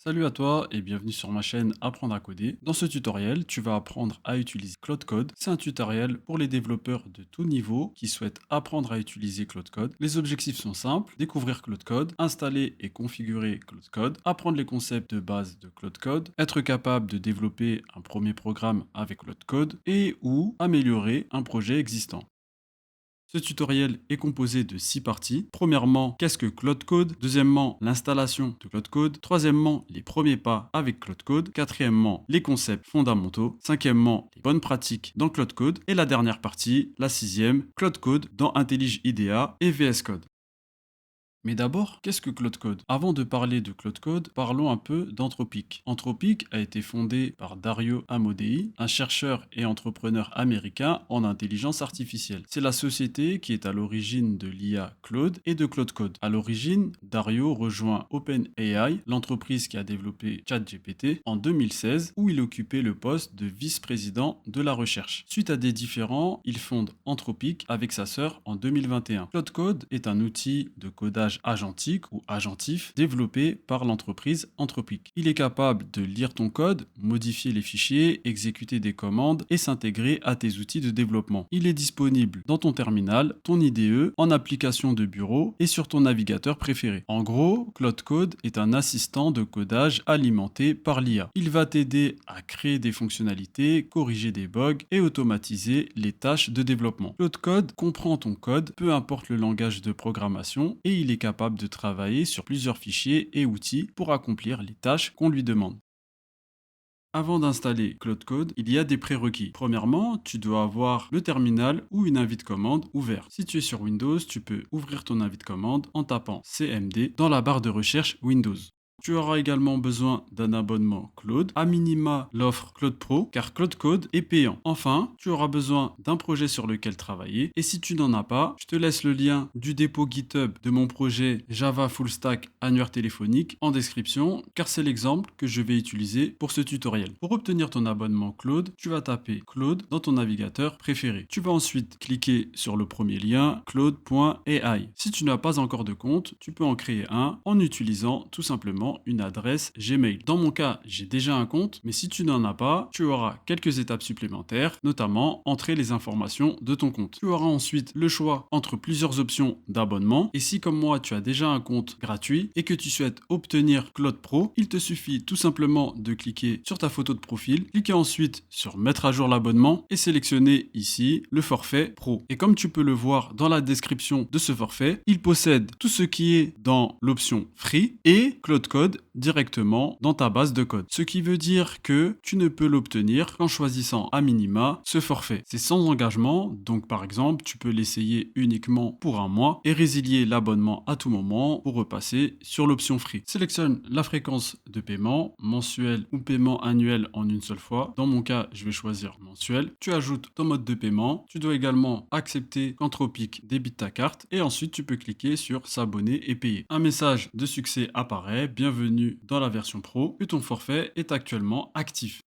Salut à toi et bienvenue sur ma chaîne Apprendre à coder. Dans ce tutoriel, tu vas apprendre à utiliser Claude Code. C'est un tutoriel pour les développeurs de tout niveau qui souhaitent apprendre à utiliser Claude Code. Les objectifs sont simples: découvrir Claude Code, installer et configurer Claude Code, apprendre les concepts de base de Claude Code, être capable de développer un premier programme avec Claude Code et ou améliorer un projet existant. Ce tutoriel est composé de 6 parties. Premièrement, qu'est-ce que Claude Code? Deuxièmement, l'installation de Claude Code. Troisièmement, les premiers pas avec Claude Code. Quatrièmement, les concepts fondamentaux. Cinquièmement, les bonnes pratiques dans Claude Code. Et la dernière partie, la sixième, Claude Code dans IntelliJ IDEA et VS Code. Mais d'abord, qu'est-ce que Claude Code? Avant de parler de Claude Code, parlons un peu d'Anthropic. Anthropic a été fondé par Dario Amodei, un chercheur et entrepreneur américain en intelligence artificielle. C'est la société qui est à l'origine de l'IA Claude et de Claude Code. À l'origine, Dario rejoint OpenAI, l'entreprise qui a développé ChatGPT, en 2016, où il occupait le poste de vice-président de la recherche. Suite à des différends, il fonde Anthropic avec sa sœur en 2021. Claude Code est un outil de codage agentique ou agentif développé par l'entreprise Anthropic. Il est capable de lire ton code, modifier les fichiers, exécuter des commandes et s'intégrer à tes outils de développement. Il est disponible dans ton terminal, ton IDE, en application de bureau et sur ton navigateur préféré. En gros, Claude Code est un assistant de codage alimenté par l'IA. Il va t'aider à créer des fonctionnalités, corriger des bugs et automatiser les tâches de développement. Claude Code comprend ton code, peu importe le langage de programmation, et il est capable de travailler sur plusieurs fichiers et outils pour accomplir les tâches qu'on lui demande. Avant d'installer Claude Code, il y a des prérequis. Premièrement, tu dois avoir le terminal ou une invite commande ouvert. Si tu es sur Windows, tu peux ouvrir ton invite commande en tapant CMD dans la barre de recherche Windows. Tu auras également besoin d'un abonnement Claude, à minima l'offre Claude Pro, car Claude Code est payant. Enfin, tu auras besoin d'un projet sur lequel travailler, et si tu n'en as pas, je te laisse le lien du dépôt GitHub de mon projet Java Full Stack annuaire téléphonique en description, car c'est l'exemple que je vais utiliser pour ce tutoriel. Pour obtenir ton abonnement Claude, tu vas taper Claude dans ton navigateur préféré. Tu vas ensuite cliquer sur le premier lien, claude.ai. Si tu n'as pas encore de compte, tu peux en créer un en utilisant tout simplement une adresse Gmail. Dans mon cas, j'ai déjà un compte, mais si tu n'en as pas, tu auras quelques étapes supplémentaires, notamment entrer les informations de ton compte. Tu auras ensuite le choix entre plusieurs options d'abonnement, et si comme moi tu as déjà un compte gratuit et que tu souhaites obtenir Claude Pro, il te suffit tout simplement de cliquer sur ta photo de profil, cliquer ensuite sur mettre à jour l'abonnement et sélectionner ici le forfait Pro. Et comme tu peux le voir dans la description de ce forfait, il possède tout ce qui est dans l'option Free et Claude Code directement dans ta base de code. Ce qui veut dire que tu ne peux l'obtenir qu'en choisissant à minima ce forfait. C'est sans engagement, donc par exemple, tu peux l'essayer uniquement pour un mois et résilier l'abonnement à tout moment pour repasser sur l'option free. Sélectionne la fréquence de paiement, mensuel ou paiement annuel en une seule fois. Dans mon cas, je vais choisir mensuel. Tu ajoutes ton mode de paiement. Tu dois également accepter qu'Anthropic débite ta carte et ensuite tu peux cliquer sur s'abonner et payer. Un message de succès apparaît. Bienvenue dans la version pro, et ton forfait est actuellement actif.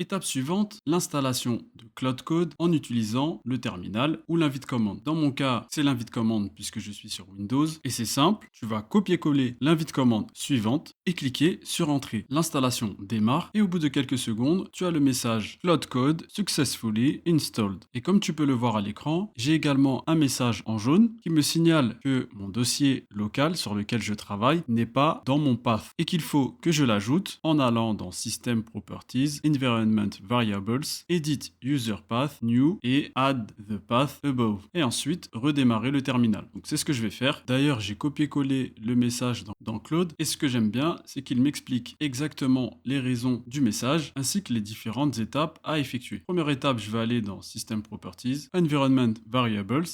Étape suivante, l'installation de Claude Code en utilisant le terminal ou l'invite commande. Dans mon cas, c'est l'invite commande puisque je suis sur Windows et c'est simple, tu vas copier-coller l'invite commande suivante et cliquer sur Entrée. L'installation démarre et au bout de quelques secondes, tu as le message Claude Code successfully installed. Et comme tu peux le voir à l'écran, j'ai également un message en jaune qui me signale que mon dossier local sur lequel je travaille n'est pas dans mon path et qu'il faut que je l'ajoute en allant dans System Properties, Environment Variables, Edit User Path, New et Add the Path Above. Et ensuite, redémarrer le terminal. Donc c'est ce que je vais faire. D'ailleurs, j'ai copié-collé le message dans Claude et ce que j'aime bien, c'est qu'il m'explique exactement les raisons du message ainsi que les différentes étapes à effectuer. Première étape, je vais aller dans System Properties, Environment Variables,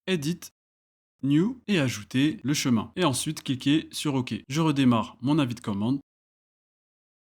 Edit, New et ajouter le chemin. Et ensuite, cliquer sur OK. Je redémarre mon avis de commande.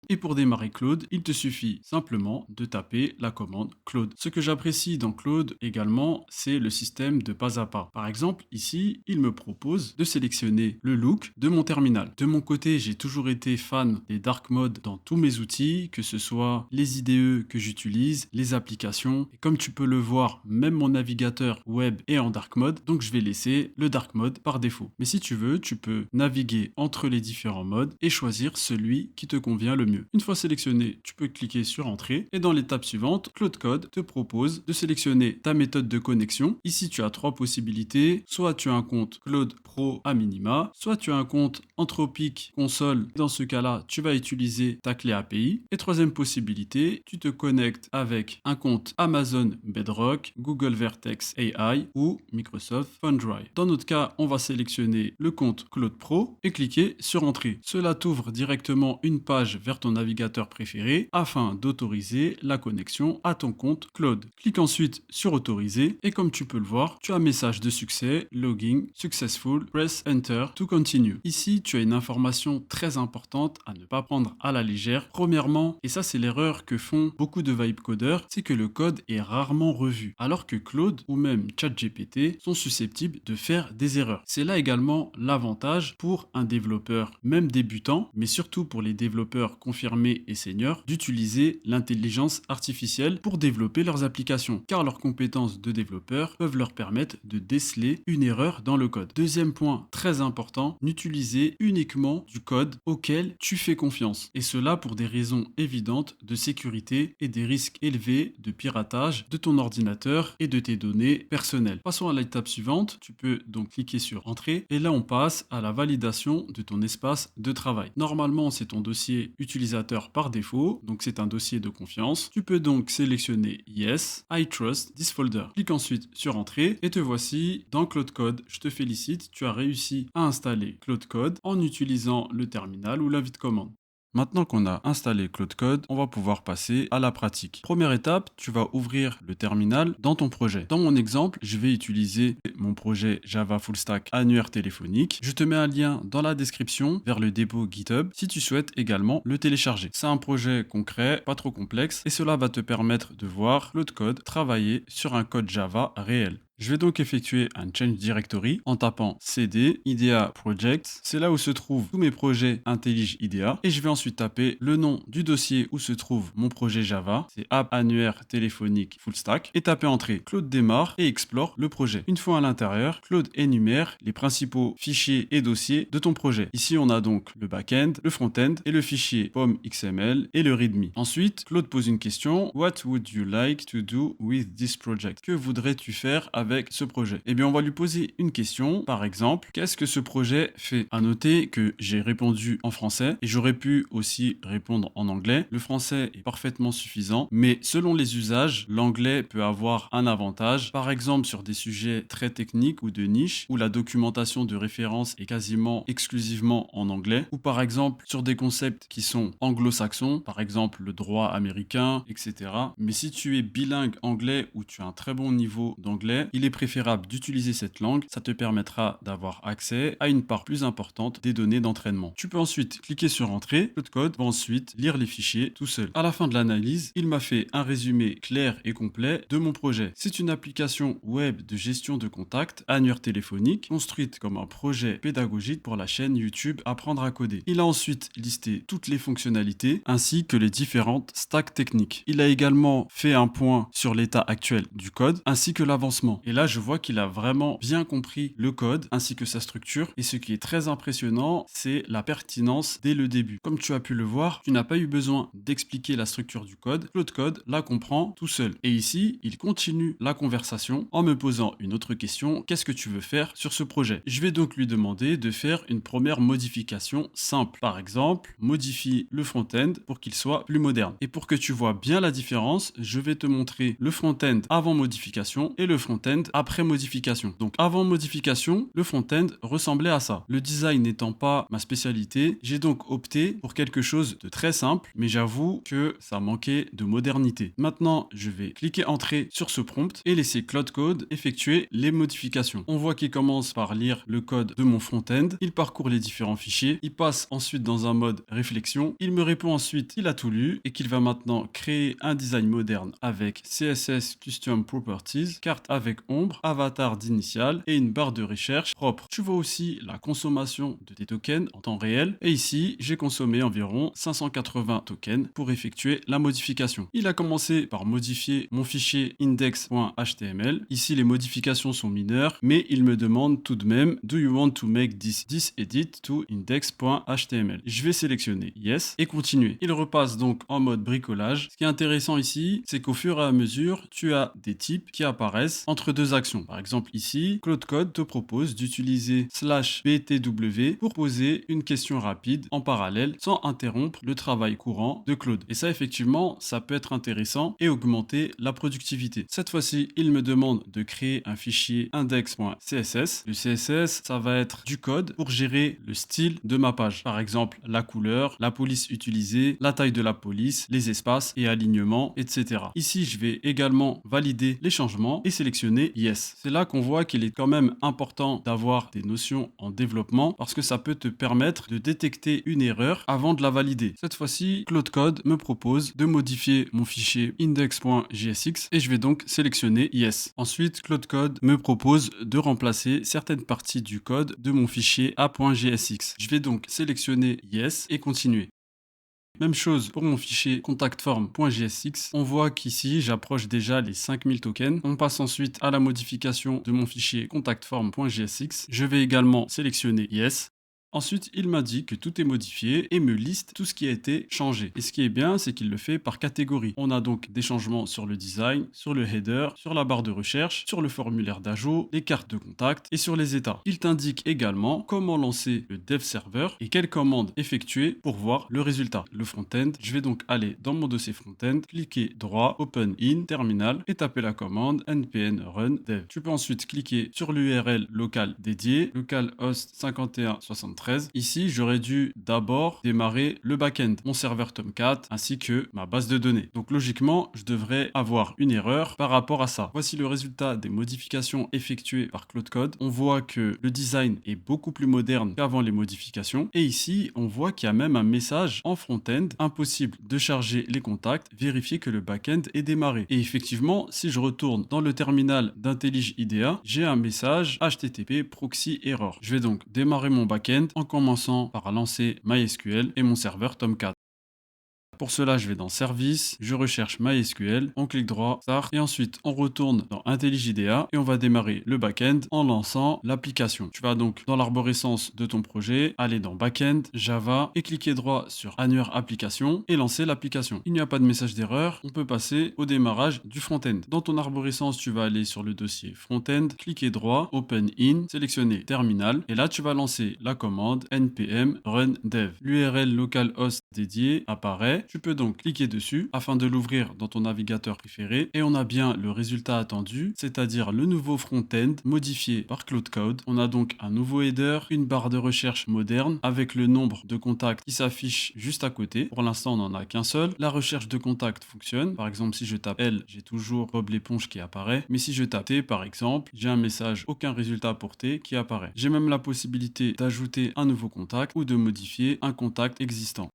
Et pour démarrer Claude, il te suffit simplement de taper la commande Claude. Ce que j'apprécie dans Claude également, c'est le système de pas à pas. Par exemple, ici, il me propose de sélectionner le look de mon terminal. De mon côté, j'ai toujours été fan des dark modes dans tous mes outils, que ce soit les IDE que j'utilise, les applications. Et comme tu peux le voir, même mon navigateur web est en dark mode, donc je vais laisser le dark mode par défaut. Mais si tu veux, tu peux naviguer entre les différents modes et choisir celui qui te convient le mieux. Une fois sélectionné, tu peux cliquer sur Entrée et dans l'étape suivante, Claude Code te propose de sélectionner ta méthode de connexion. Ici, tu as trois possibilités. Soit tu as un compte Claude Pro à minima, soit tu as un compte Anthropic Console. Dans ce cas-là, tu vas utiliser ta clé API. Et troisième possibilité, tu te connectes avec un compte Amazon Bedrock, Google Vertex AI ou Microsoft Fundry. Dans notre cas, on va sélectionner le compte Claude Pro et cliquer sur Entrée. Cela t'ouvre directement une page vers ton navigateur préféré afin d'autoriser la connexion à ton compte Claude. Clique ensuite sur Autoriser et comme tu peux le voir, tu as un message de succès, Logging Successful, press Enter to continue. Ici, tu as une information très importante à ne pas prendre à la légère. Premièrement, et ça c'est l'erreur que font beaucoup de vibe codeurs, c'est que le code est rarement revu, alors que Claude ou même ChatGPT sont susceptibles de faire des erreurs. C'est là également l'avantage pour un développeur, même débutant, mais surtout pour les développeurs confirmés et seniors, d'utiliser l'intelligence artificielle pour développer leurs applications, car leurs compétences de développeur peuvent leur permettre de déceler une erreur dans le code. Deuxième point très important, n'utilisez uniquement du code auquel tu fais confiance. Et cela pour des raisons évidentes de sécurité et des risques élevés de piratage de ton ordinateur et de tes données personnelles. Passons à l'étape suivante, tu peux donc cliquer sur Entrée et là on passe à la validation de ton espace de travail. Normalement c'est ton dossier utilisateur par défaut, donc c'est un dossier de confiance. Tu peux donc sélectionner Yes, I trust this folder. Clique ensuite sur Entrée et te voici dans Claude Code. Je te félicite, tu as réussi à installer Claude Code en utilisant le terminal ou l'invite commande. Maintenant qu'on a installé Claude Code, on va pouvoir passer à la pratique. Première étape, tu vas ouvrir le terminal dans ton projet. Dans mon exemple, je vais utiliser mon projet Java Full Stack annuaire téléphonique. Je te mets un lien dans la description vers le dépôt GitHub si tu souhaites également le télécharger. C'est un projet concret, pas trop complexe et cela va te permettre de voir Claude Code travailler sur un code Java réel. Je vais donc effectuer un change directory en tapant cd IDEA Project. C'est là où se trouvent tous mes projets IntelliJ IDEA. Et je vais ensuite taper le nom du dossier où se trouve mon projet Java. C'est App Annuaire Téléphonique Full Stack. Et taper Entrée. Claude démarre et explore le projet. Une fois à l'intérieur, Claude énumère les principaux fichiers et dossiers de ton projet. Ici, on a donc le back-end, le front-end et le fichier POM.xml et le README. Ensuite, Claude pose une question. What would you like to do with this project? Que voudrais-tu faire avec ce projet? Eh bien, on va lui poser une question. Par exemple, qu'est-ce que ce projet fait? À noter que j'ai répondu en français et j'aurais pu aussi répondre en anglais. Le français est parfaitement suffisant, mais selon les usages, l'anglais peut avoir un avantage. Par exemple, sur des sujets très techniques ou de niche, où la documentation de référence est quasiment exclusivement en anglais, ou par exemple sur des concepts qui sont anglo-saxons, par exemple le droit américain, etc. Mais si tu es bilingue anglais ou tu as un très bon niveau d'anglais, il est préférable d'utiliser cette langue, ça te permettra d'avoir accès à une part plus importante des données d'entraînement. Tu peux ensuite cliquer sur Entrée, Claude Code va ensuite lire les fichiers tout seul. À la fin de l'analyse, il m'a fait un résumé clair et complet de mon projet. C'est une application web de gestion de contacts annuaire téléphonique construite comme un projet pédagogique pour la chaîne YouTube Apprendre à coder. Il a ensuite listé toutes les fonctionnalités ainsi que les différentes stacks techniques. Il a également fait un point sur l'état actuel du code ainsi que l'avancement. Et là, je vois qu'il a vraiment bien compris le code ainsi que sa structure. Et ce qui est très impressionnant, c'est la pertinence dès le début. Comme tu as pu le voir, tu n'as pas eu besoin d'expliquer la structure du code. Claude Code la comprend tout seul. Et ici, il continue la conversation en me posant une autre question. Qu'est-ce que tu veux faire sur ce projet? Je vais donc lui demander de faire une première modification simple. Par exemple, modifie le front-end pour qu'il soit plus moderne. Et pour que tu vois bien la différence, je vais te montrer le front-end avant modification et le front-end front-end après modification. Donc avant modification, le front-end ressemblait à ça. Le design n'étant pas ma spécialité, j'ai donc opté pour quelque chose de très simple, mais j'avoue que ça manquait de modernité. Maintenant, je vais cliquer entrée sur ce prompt et laisser Claude Code effectuer les modifications. On voit qu'il commence par lire le code de mon front-end, il parcourt les différents fichiers, il passe ensuite dans un mode réflexion, il me répond ensuite qu'il a tout lu et qu'il va maintenant créer un design moderne avec CSS Custom Properties, carte avec ombre, avatar d'initial et une barre de recherche propre. Tu vois aussi la consommation de tes tokens en temps réel et ici j'ai consommé environ 580 tokens pour effectuer la modification. Il a commencé par modifier mon fichier index.html. Ici les modifications sont mineures mais il me demande tout de même Do you want to make this edit to index.html? Je vais sélectionner Yes et continuer. Il repasse donc en mode bricolage. Ce qui est intéressant ici, c'est qu'au fur et à mesure, tu as des types qui apparaissent entre deux actions. Par exemple ici, Claude Code te propose d'utiliser /btw pour poser une question rapide en parallèle sans interrompre le travail courant de Claude. Et ça effectivement, ça peut être intéressant et augmenter la productivité. Cette fois-ci, il me demande de créer un fichier index.css. Le CSS, ça va être du code pour gérer le style de ma page. Par exemple, la couleur, la police utilisée, la taille de la police, les espaces et alignements, etc. Ici, je vais également valider les changements et sélectionner Yes. C'est là qu'on voit qu'il est quand même important d'avoir des notions en développement parce que ça peut te permettre de détecter une erreur avant de la valider. Cette fois-ci, Claude Code me propose de modifier mon fichier index.jsx et je vais donc sélectionner Yes. Ensuite, Claude Code me propose de remplacer certaines parties du code de mon fichier a.jsx. Je vais donc sélectionner Yes et continuer. Même chose pour mon fichier contactform.jsx. On voit qu'ici, j'approche déjà les 5000 tokens. On passe ensuite à la modification de mon fichier contactform.jsx. Je vais également sélectionner Yes. Ensuite, il m'indique que tout est modifié et me liste tout ce qui a été changé. Et ce qui est bien, c'est qu'il le fait par catégorie. On a donc des changements sur le design, sur le header, sur la barre de recherche, sur le formulaire d'ajout, les cartes de contact et sur les états. Il t'indique également comment lancer le dev server et quelles commandes effectuer pour voir le résultat. Le front-end, je vais donc aller dans mon dossier front-end, cliquer droit, open in, terminal et taper la commande npm run dev. Tu peux ensuite cliquer sur l'URL locale dédiée, localhost 5173. Ici, j'aurais dû d'abord démarrer le back-end, mon serveur Tomcat, ainsi que ma base de données. Donc logiquement, je devrais avoir une erreur par rapport à ça. Voici le résultat des modifications effectuées par Claude Code. On voit que le design est beaucoup plus moderne qu'avant les modifications. Et ici, on voit qu'il y a même un message en front-end, impossible de charger les contacts, vérifier que le back-end est démarré. Et effectivement, si je retourne dans le terminal d'Intellige IDEA, j'ai un message HTTP proxy error. Je vais donc démarrer mon back-end en commençant par lancer MySQL et mon serveur Tomcat. Pour cela, je vais dans Service, je recherche MySQL, on clique droit, Start, et ensuite on retourne dans IntelliJ IDEA et on va démarrer le back-end en lançant l'application. Tu vas donc dans l'arborescence de ton projet, aller dans Back-end, Java et cliquer droit sur Annuaire Application et lancer l'application. Il n'y a pas de message d'erreur, on peut passer au démarrage du front-end. Dans ton arborescence, tu vas aller sur le dossier front-end, cliquer droit, Open in, sélectionner Terminal et là tu vas lancer la commande npm run dev. L'URL localhost dédié apparaît. Tu peux donc cliquer dessus afin de l'ouvrir dans ton navigateur préféré et on a bien le résultat attendu, c'est-à-dire le nouveau front-end modifié par Claude Code. On a donc un nouveau header, une barre de recherche moderne avec le nombre de contacts qui s'affiche juste à côté. Pour l'instant, on n'en a qu'un seul. La recherche de contacts fonctionne. Par exemple, si je tape L, j'ai toujours Bob l'éponge qui apparaît. Mais si je tape T, par exemple, j'ai un message aucun résultat pour T qui apparaît. J'ai même la possibilité d'ajouter un nouveau contact ou de modifier un contact existant.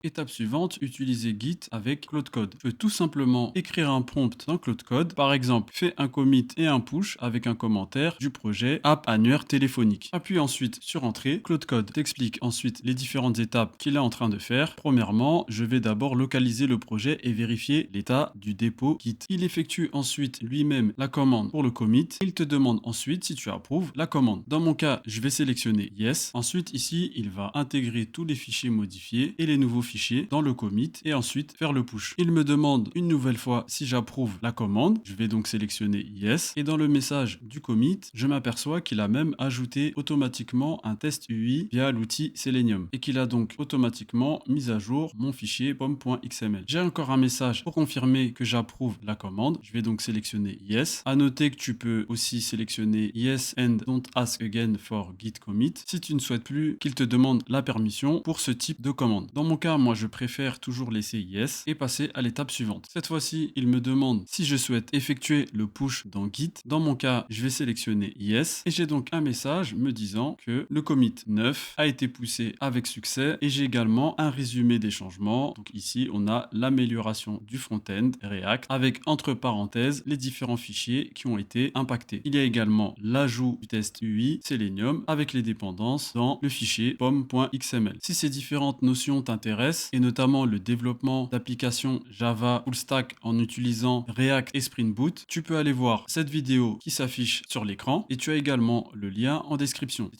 Étape suivante, utiliser Git avec Claude Code. Tu peux tout simplement écrire un prompt dans Claude Code. Par exemple, fais un commit et un push avec un commentaire du projet app annuaire téléphonique. Appuie ensuite sur Entrée. Claude Code t'explique ensuite les différentes étapes qu'il est en train de faire. Premièrement, je vais d'abord localiser le projet et vérifier l'état du dépôt Git. Il effectue ensuite lui-même la commande pour le commit. Il te demande ensuite si tu approuves la commande. Dans mon cas, je vais sélectionner Yes. Ensuite, ici, il va intégrer tous les fichiers modifiés et les nouveaux fichiers fichier dans le commit et ensuite faire le push. Il me demande une nouvelle fois si j'approuve la commande. Je vais donc sélectionner Yes. Et dans le message du commit, je m'aperçois qu'il a même ajouté automatiquement un test UI via l'outil Selenium et qu'il a donc automatiquement mis à jour mon fichier pom.xml. J'ai encore un message pour confirmer que j'approuve la commande. Je vais donc sélectionner Yes. À noter que tu peux aussi sélectionner Yes and don't ask again for git commit si tu ne souhaites plus qu'il te demande la permission pour ce type de commande. Dans mon cas, moi je préfère toujours laisser Yes et passer à l'étape suivante. Cette fois-ci, il me demande si je souhaite effectuer le push dans Git. Dans mon cas, je vais sélectionner Yes et j'ai donc un message me disant que le commit 9 a été poussé avec succès et j'ai également un résumé des changements. Donc ici, on a l'amélioration du front-end React avec entre parenthèses les différents fichiers qui ont été impactés. Il y a également l'ajout du test UI Selenium avec les dépendances dans le fichier pom.xml. Si ces différentes notions t'intéressent et notamment le développement d'applications Java full stack en utilisant React et Spring Boot, tu peux aller voir cette vidéo qui s'affiche sur l'écran et tu as également le lien en description.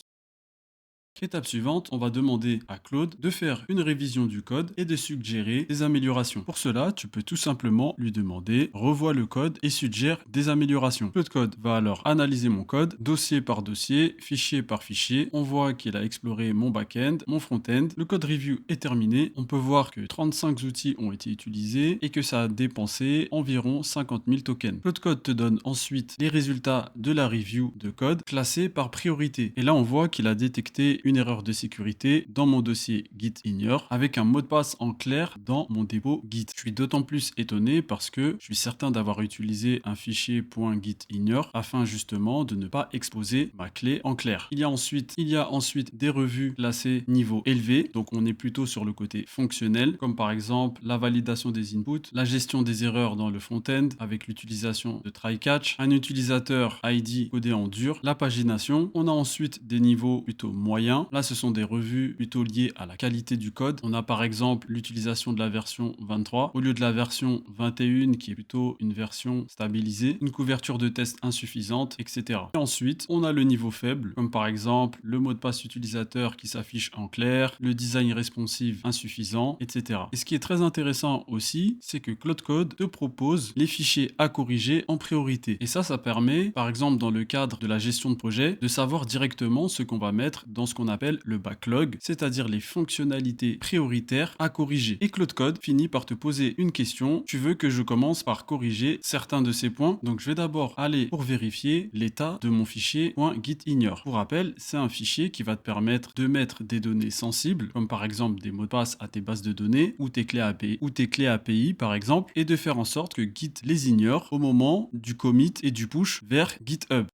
Étape suivante, on va demander à Claude de faire une révision du code et de suggérer des améliorations. Pour cela, tu peux tout simplement lui demander revois le code et suggère des améliorations. Claude Code va alors analyser mon code, dossier par dossier, fichier par fichier. On voit qu'il a exploré mon back-end, mon front-end. Le code review est terminé. On peut voir que 35 outils ont été utilisés et que ça a dépensé environ 50 000 tokens. Claude Code te donne ensuite les résultats de la review de code classés par priorité. Et là, on voit qu'il a détecté une erreur de sécurité dans mon dossier Git ignore avec un mot de passe en clair dans mon dépôt Git. Je suis d'autant plus étonné parce que je suis certain d'avoir utilisé un fichier .git ignore afin justement de ne pas exposer ma clé en clair. Il y a ensuite des revues classées niveau élevé, donc on est plutôt sur le côté fonctionnel, comme par exemple la validation des inputs, la gestion des erreurs dans le front-end avec l'utilisation de try-catch, un utilisateur ID codé en dur, la pagination. On a ensuite des niveaux plutôt moyens. Là, ce sont des revues plutôt liées à la qualité du code. On a par exemple l'utilisation de la version 23 au lieu de la version 21 qui est plutôt une version stabilisée, une couverture de test insuffisante, etc. Et ensuite, on a le niveau faible, comme par exemple le mot de passe utilisateur qui s'affiche en clair, le design responsive insuffisant, etc. Et ce qui est très intéressant aussi, c'est que Claude Code te propose les fichiers à corriger en priorité. Et ça permet, par exemple dans le cadre de la gestion de projet, de savoir directement ce qu'on va mettre dans ce qu'on appelle le backlog, c'est-à-dire les fonctionnalités prioritaires à corriger. Et Claude Code finit par te poser une question. Tu veux que je commence par corriger certains de ces points? Donc je vais d'abord aller pour vérifier l'état de mon fichier .gitignore. Pour rappel, c'est un fichier qui va te permettre de mettre des données sensibles, comme par exemple des mots de passe à tes bases de données ou tes clés API par exemple, et de faire en sorte que Git les ignore au moment du commit et du push vers GitHub.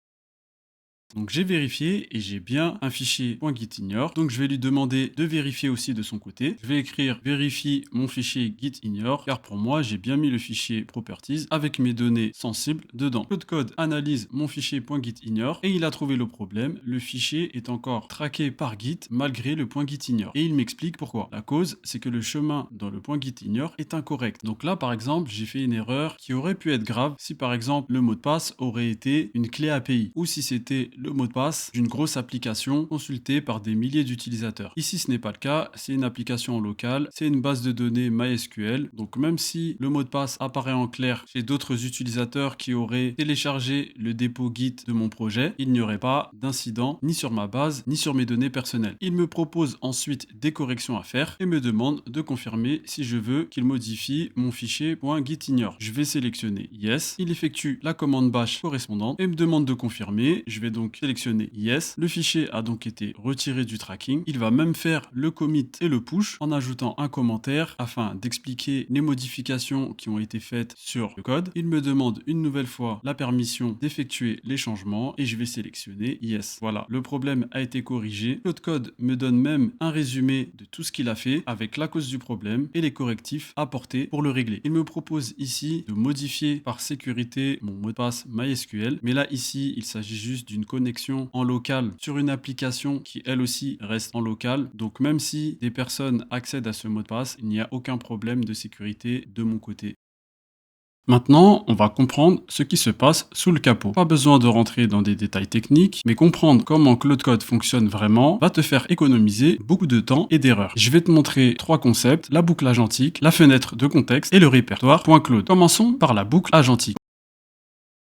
Donc j'ai vérifié et j'ai bien un fichier .gitignore. Donc je vais lui demander de vérifier aussi de son côté. Je vais écrire vérifie mon fichier gitignore car pour moi j'ai bien mis le fichier properties avec mes données sensibles dedans. Claude Code analyse mon fichier .gitignore et il a trouvé le problème. Le fichier est encore traqué par Git malgré le .gitignore. Et il m'explique pourquoi. La cause, c'est que le chemin dans le .gitignore est incorrect. Donc là par exemple, j'ai fait une erreur qui aurait pu être grave si par exemple le mot de passe aurait été une clé API ou si c'était le mot de passe d'une grosse application consultée par des milliers d'utilisateurs. Ici, ce n'est pas le cas, c'est une application locale, c'est une base de données MySQL. Donc même si le mot de passe apparaît en clair chez d'autres utilisateurs qui auraient téléchargé le dépôt Git de mon projet, il n'y aurait pas d'incident ni sur ma base ni sur mes données personnelles. Il me propose ensuite des corrections à faire et me demande de confirmer si je veux qu'il modifie mon fichier .gitignore. Je vais sélectionner Yes. Il effectue la commande bash correspondante et me demande de confirmer. Je vais donc sélectionner Yes. Le fichier a donc été retiré du tracking. Il va même faire le commit et le push en ajoutant un commentaire afin d'expliquer les modifications qui ont été faites sur le code. Il me demande une nouvelle fois la permission d'effectuer les changements et je vais sélectionner Yes. Voilà, le problème a été corrigé. Claude Code me donne même un résumé de tout ce qu'il a fait avec la cause du problème et les correctifs apportés pour le régler. Il me propose ici de modifier par sécurité mon mot de passe MySQL, mais là ici il s'agit juste d'une connexion en local sur une application qui elle aussi reste en local. Donc même si des personnes accèdent à ce mot de passe, il n'y a aucun problème de sécurité de mon côté. Maintenant, on va comprendre ce qui se passe sous le capot. Pas besoin de rentrer dans des détails techniques, mais comprendre comment Claude Code fonctionne vraiment va te faire économiser beaucoup de temps et d'erreurs. Je vais te montrer trois concepts: la boucle agentique, la fenêtre de contexte et le répertoire .Claude. Commençons par la boucle agentique.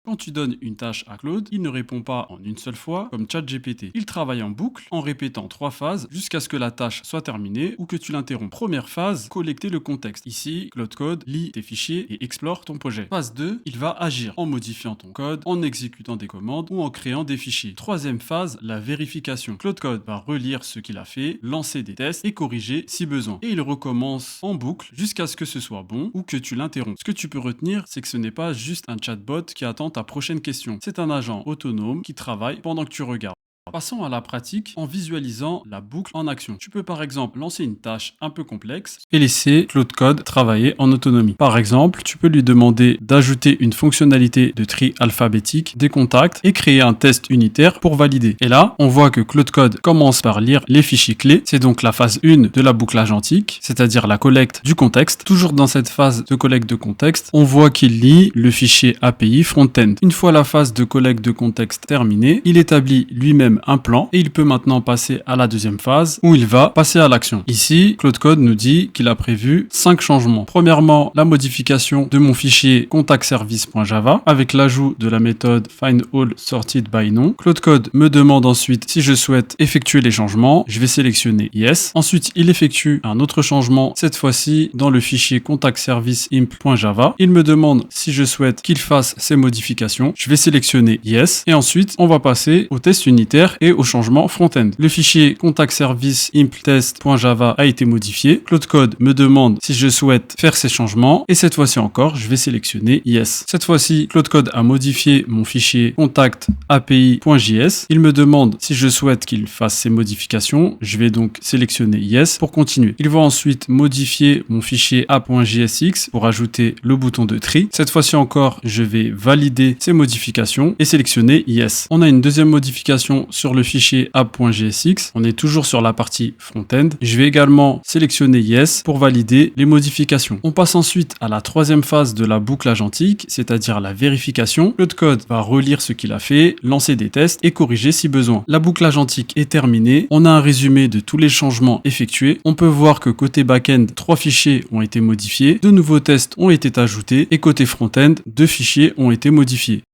Quand tu donnes une tâche à Claude, il ne répond pas en une seule fois comme ChatGPT. Il travaille en boucle en répétant 3 phases jusqu'à ce que la tâche soit terminée ou que tu l'interromps. Première phase, collecter le contexte. Ici, Claude Code lit tes fichiers et explore ton projet. Phase 2, il va agir en modifiant ton code, en exécutant des commandes ou en créant des fichiers. Troisième phase, la vérification. Claude Code va relire ce qu'il a fait, lancer des tests et corriger si besoin. Et il recommence en boucle jusqu'à ce que ce soit bon ou que tu l'interromps. Ce que tu peux retenir, c'est que ce n'est pas juste un chatbot qui attend ta prochaine question. C'est un agent autonome qui travaille pendant que tu regardes. Passons à la pratique en visualisant la boucle en action. Tu peux par exemple lancer une tâche un peu complexe et laisser Claude Code travailler en autonomie. Par exemple, tu peux lui demander d'ajouter une fonctionnalité de tri alphabétique des contacts et créer un test unitaire pour valider. Et là, on voit que Claude Code commence par lire les fichiers clés. C'est donc la phase 1 de la boucle agentique, c'est-à-dire la collecte du contexte. Toujours dans cette phase de collecte de contexte, on voit qu'il lit le fichier API front-end. Une fois la phase de collecte de contexte terminée, il établit lui-même un plan et il peut maintenant passer à la deuxième phase où il va passer à l'action. Ici, Claude Code nous dit qu'il a prévu 5 changements. Premièrement, la modification de mon fichier contactservice.java avec l'ajout de la méthode findAllSortedByNom. Claude Code me demande ensuite si je souhaite effectuer les changements. Je vais sélectionner Yes. Ensuite, il effectue un autre changement, cette fois-ci dans le fichier contactserviceimp.java. Il me demande si je souhaite qu'il fasse ces modifications. Je vais sélectionner Yes. Et ensuite, on va passer au test unitaire et au changement front-end. Le fichier contactservice.impl.test.java a été modifié. Claude Code me demande si je souhaite faire ces changements et cette fois-ci encore, je vais sélectionner Yes. Cette fois-ci, Claude Code a modifié mon fichier contact.api.js. Il me demande si je souhaite qu'il fasse ces modifications. Je vais donc sélectionner Yes pour continuer. Il va ensuite modifier mon fichier a.jsx pour ajouter le bouton de tri. Cette fois-ci encore, je vais valider ces modifications et sélectionner Yes. On a une deuxième modification sur le fichier app.jsx. On est toujours sur la partie front-end. Je vais également sélectionner Yes pour valider les modifications. On passe ensuite à la troisième phase de la boucle agentique, c'est-à-dire la vérification. Claude Code va relire ce qu'il a fait, lancer des tests et corriger si besoin. La boucle agentique est terminée. On a un résumé de tous les changements effectués. On peut voir que côté back-end, 3 fichiers ont été modifiés, 2 nouveaux tests ont été ajoutés et côté front-end, 2 fichiers ont été modifiés.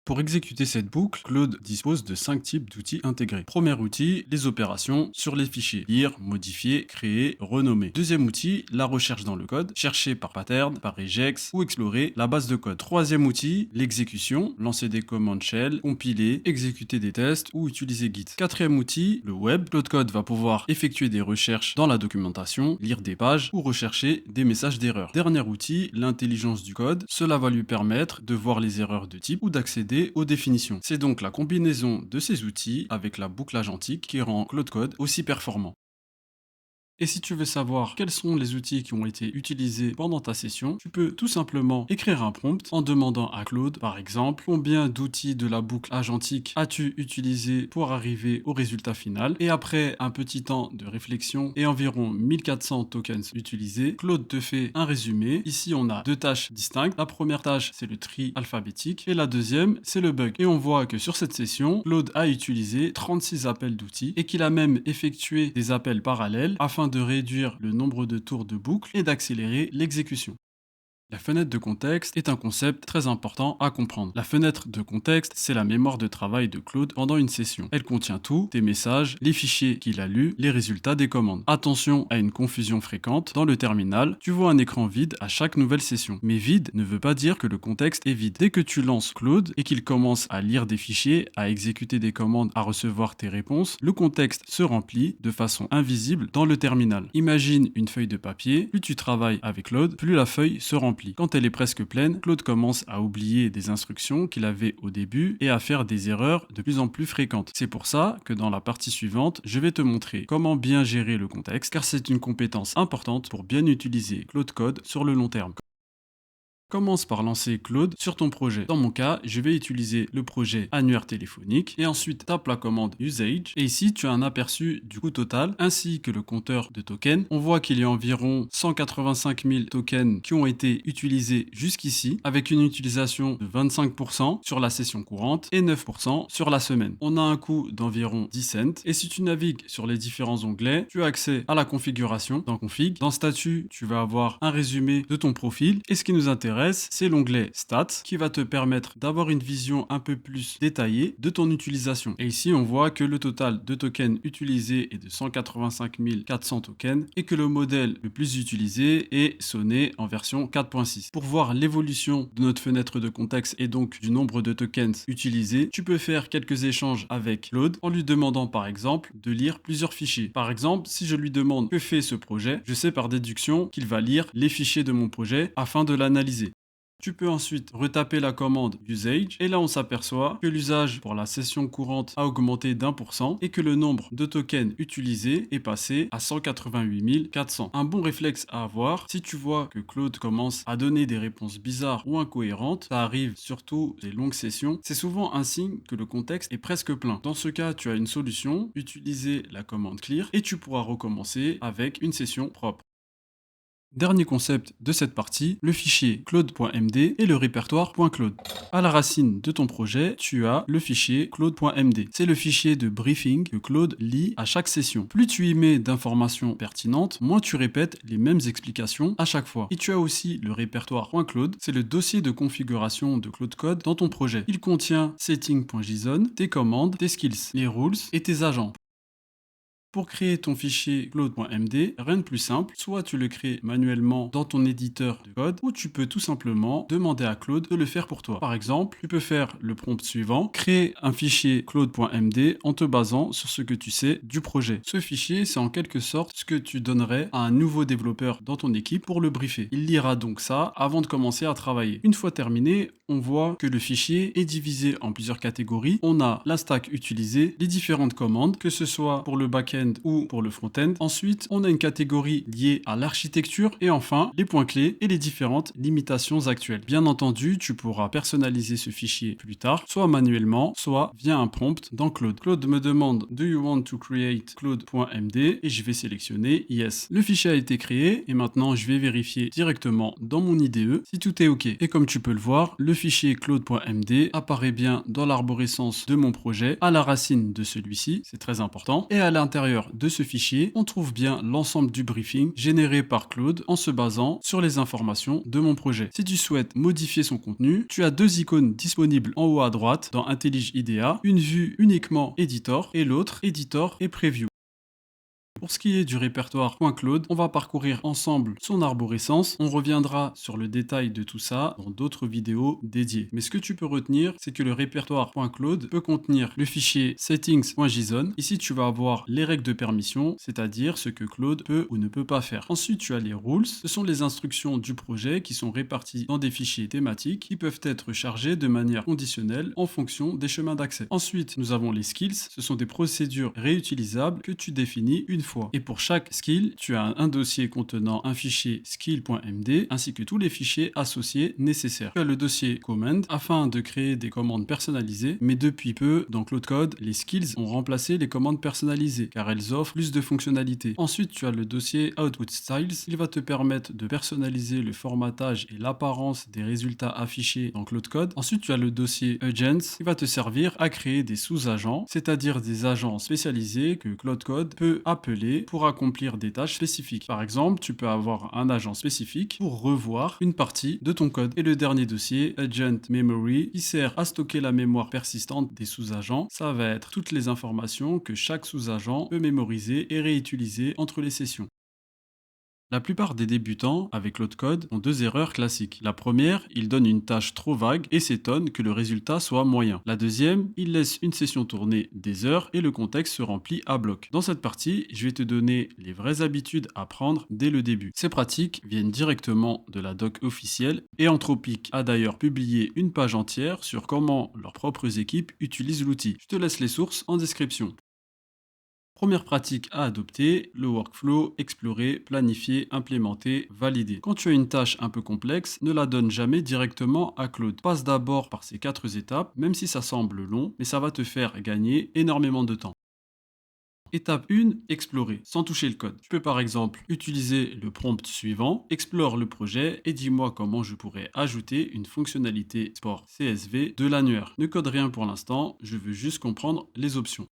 Pour exécuter cette boucle, Claude dispose de 5 types d'outils intégrés. Premier outil, les opérations sur les fichiers. Lire, modifier, créer, renommer. Deuxième outil, la recherche dans le code. Chercher par pattern, par regex ou explorer la base de code. Troisième outil, l'exécution. Lancer des commandes shell, compiler, exécuter des tests ou utiliser Git. Quatrième outil, le web. Claude Code va pouvoir effectuer des recherches dans la documentation, lire des pages ou rechercher des messages d'erreur. Dernier outil, l'intelligence du code. Cela va lui permettre de voir les erreurs de type ou d'accéder aux définitions. C'est donc la combinaison de ces outils avec la boucle agentique qui rend Claude Code aussi performant. Et si tu veux savoir quels sont les outils qui ont été utilisés pendant ta session, tu peux tout simplement écrire un prompt en demandant à Claude, par exemple, combien d'outils de la boucle agentique as-tu utilisé pour arriver au résultat final. Et après un petit temps de réflexion et environ 1400 tokens utilisés, Claude te fait un résumé. Ici, on a 2 tâches distinctes. La première tâche, c'est le tri alphabétique et la deuxième, c'est le bug. Et on voit que sur cette session, Claude a utilisé 36 appels d'outils et qu'il a même effectué des appels parallèles afin de réduire le nombre de tours de boucle et d'accélérer l'exécution. La fenêtre de contexte est un concept très important à comprendre. La fenêtre de contexte, c'est la mémoire de travail de Claude pendant une session. Elle contient tout, tes messages, les fichiers qu'il a lus, les résultats des commandes. Attention à une confusion fréquente. Dans le terminal, tu vois un écran vide à chaque nouvelle session. Mais vide ne veut pas dire que le contexte est vide. Dès que tu lances Claude et qu'il commence à lire des fichiers, à exécuter des commandes, à recevoir tes réponses, le contexte se remplit de façon invisible dans le terminal. Imagine une feuille de papier. Plus tu travailles avec Claude, plus la feuille se remplit. Quand elle est presque pleine, Claude commence à oublier des instructions qu'il avait au début et à faire des erreurs de plus en plus fréquentes. C'est pour ça que dans la partie suivante, je vais te montrer comment bien gérer le contexte, car c'est une compétence importante pour bien utiliser Claude Code sur le long terme. Commence par lancer Claude sur ton projet. Dans mon cas, je vais utiliser le projet annuaire téléphonique et ensuite tape la commande usage. Et ici, tu as un aperçu du coût total ainsi que le compteur de tokens. On voit qu'il y a environ 185 000 tokens qui ont été utilisés jusqu'ici avec une utilisation de 25% sur la session courante et 9% sur la semaine. On a un coût d'environ 10 cents et si tu navigues sur les différents onglets, tu as accès à la configuration dans Config. Dans Statut, tu vas avoir un résumé de ton profil et ce qui nous intéresse, c'est l'onglet Stats qui va te permettre d'avoir une vision un peu plus détaillée de ton utilisation. Et ici, on voit que le total de tokens utilisés est de 185 400 tokens et que le modèle le plus utilisé est Sonnet en version 4.6. Pour voir l'évolution de notre fenêtre de contexte et donc du nombre de tokens utilisés, tu peux faire quelques échanges avec Claude en lui demandant par exemple de lire plusieurs fichiers. Par exemple, si je lui demande que fait ce projet, je sais par déduction qu'il va lire les fichiers de mon projet afin de l'analyser. Tu peux ensuite retaper la commande usage et là on s'aperçoit que l'usage pour la session courante a augmenté d'1% et que le nombre de tokens utilisés est passé à 188 400. Un bon réflexe à avoir, si tu vois que Claude commence à donner des réponses bizarres ou incohérentes, ça arrive surtout des longues sessions, c'est souvent un signe que le contexte est presque plein. Dans ce cas, tu as une solution, utiliser la commande clear et tu pourras recommencer avec une session propre. Dernier concept de cette partie, le fichier claude.md et le répertoire.claude. À la racine de ton projet, tu as le fichier claude.md. C'est le fichier de briefing que Claude lit à chaque session. Plus tu y mets d'informations pertinentes, moins tu répètes les mêmes explications à chaque fois. Et tu as aussi le répertoire.claude, c'est le dossier de configuration de Claude Code dans ton projet. Il contient setting.json, tes commandes, tes skills, les rules et tes agents. Pour créer ton fichier claude.md, rien de plus simple, soit tu le crées manuellement dans ton éditeur de code, ou tu peux tout simplement demander à Claude de le faire pour toi. Par exemple, tu peux faire le prompt suivant, créer un fichier claude.md en te basant sur ce que tu sais du projet. Ce fichier, c'est en quelque sorte ce que tu donnerais à un nouveau développeur dans ton équipe pour le briefer. Il lira donc ça avant de commencer à travailler. Une fois terminé, on voit que le fichier est divisé en plusieurs catégories. On a la stack utilisée, les différentes commandes, que ce soit pour le back-end ou pour le front-end. Ensuite, on a une catégorie liée à l'architecture et enfin, les points clés et les différentes limitations actuelles. Bien entendu, tu pourras personnaliser ce fichier plus tard, soit manuellement, soit via un prompt dans Claude. Claude me demande Do you want to create claude.md et je vais sélectionner Yes. Le fichier a été créé et maintenant je vais vérifier directement dans mon IDE si tout est OK. Et comme tu peux le voir, le fichier claude.md apparaît bien dans l'arborescence de mon projet, à la racine de celui-ci, c'est très important, et à l'intérieur de ce fichier, on trouve bien l'ensemble du briefing généré par Claude en se basant sur les informations de mon projet. Si tu souhaites modifier son contenu, tu as deux icônes disponibles en haut à droite dans IntelliJ IDEA, une vue uniquement Editor et l'autre Editor et Preview. Pour ce qui est du répertoire .claude, on va parcourir ensemble son arborescence. On reviendra sur le détail de tout ça dans d'autres vidéos dédiées. Mais ce que tu peux retenir, c'est que le répertoire .claude peut contenir le fichier settings.json. Ici, tu vas avoir les règles de permission, c'est-à-dire ce que Claude peut ou ne peut pas faire. Ensuite, tu as les rules. Ce sont les instructions du projet qui sont réparties dans des fichiers thématiques qui peuvent être chargés de manière conditionnelle en fonction des chemins d'accès. Ensuite, nous avons les skills. Ce sont des procédures réutilisables que tu définis une fois. Et pour chaque skill, tu as un dossier contenant un fichier skill.md ainsi que tous les fichiers associés nécessaires. Tu as le dossier command afin de créer des commandes personnalisées, mais depuis peu, dans Claude Code, les skills ont remplacé les commandes personnalisées car elles offrent plus de fonctionnalités. Ensuite, tu as le dossier output styles. Il va te permettre de personnaliser le formatage et l'apparence des résultats affichés dans Claude Code. Ensuite, tu as le dossier agents qui va te servir à créer des sous-agents, c'est-à-dire des agents spécialisés que Claude Code peut appeler pour accomplir des tâches spécifiques. Par exemple, tu peux avoir un agent spécifique pour revoir une partie de ton code. Et le dernier dossier, Agent Memory, qui sert à stocker la mémoire persistante des sous-agents. Ça va être toutes les informations que chaque sous-agent peut mémoriser et réutiliser entre les sessions. La plupart des débutants avec Claude Code ont deux erreurs classiques. La première, ils donnent une tâche trop vague et s'étonnent que le résultat soit moyen. La deuxième, ils laissent une session tourner des heures et le contexte se remplit à bloc. Dans cette partie, je vais te donner les vraies habitudes à prendre dès le début. Ces pratiques viennent directement de la doc officielle et Anthropic a d'ailleurs publié une page entière sur comment leurs propres équipes utilisent l'outil. Je te laisse les sources en description. Première pratique à adopter, le workflow, explorer, planifier, implémenter, valider. Quand tu as une tâche un peu complexe, ne la donne jamais directement à Claude. Passe d'abord par ces 4 étapes, même si ça semble long, mais ça va te faire gagner énormément de temps. Étape 1, explorer, sans toucher le code. Tu peux par exemple utiliser le prompt suivant, explore le projet et dis-moi comment je pourrais ajouter une fonctionnalité sport CSV de l'annuaire. Ne code rien pour l'instant, je veux juste comprendre les options.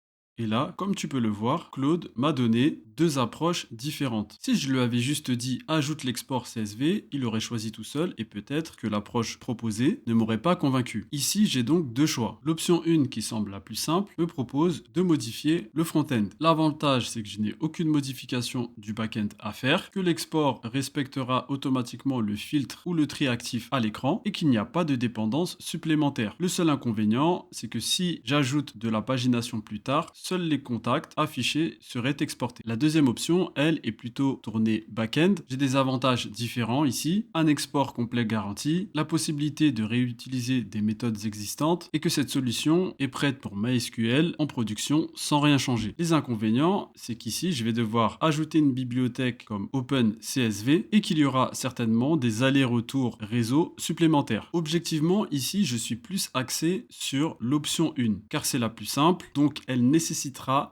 Et là, comme tu peux le voir, Claude m'a donné 2 approches différentes. Si je lui avais juste dit ajoute l'export CSV, il aurait choisi tout seul et peut-être que l'approche proposée ne m'aurait pas convaincu. Ici, j'ai donc 2 choix. L'option 1 qui semble la plus simple me propose de modifier le front-end. L'avantage, c'est que je n'ai aucune modification du back-end à faire, que l'export respectera automatiquement le filtre ou le tri actif à l'écran et qu'il n'y a pas de dépendance supplémentaire. Le seul inconvénient, c'est que si j'ajoute de la pagination plus tard, seuls les contacts affichés seraient exportés. La deuxième option, elle, est plutôt tournée back-end. J'ai des avantages différents ici. Un export complet garanti, la possibilité de réutiliser des méthodes existantes et que cette solution est prête pour MySQL en production sans rien changer. Les inconvénients, c'est qu'ici, je vais devoir ajouter une bibliothèque comme OpenCSV et qu'il y aura certainement des allers-retours réseau supplémentaires. Objectivement, ici, je suis plus axé sur l'option 1 car c'est la plus simple, donc elle nécessitera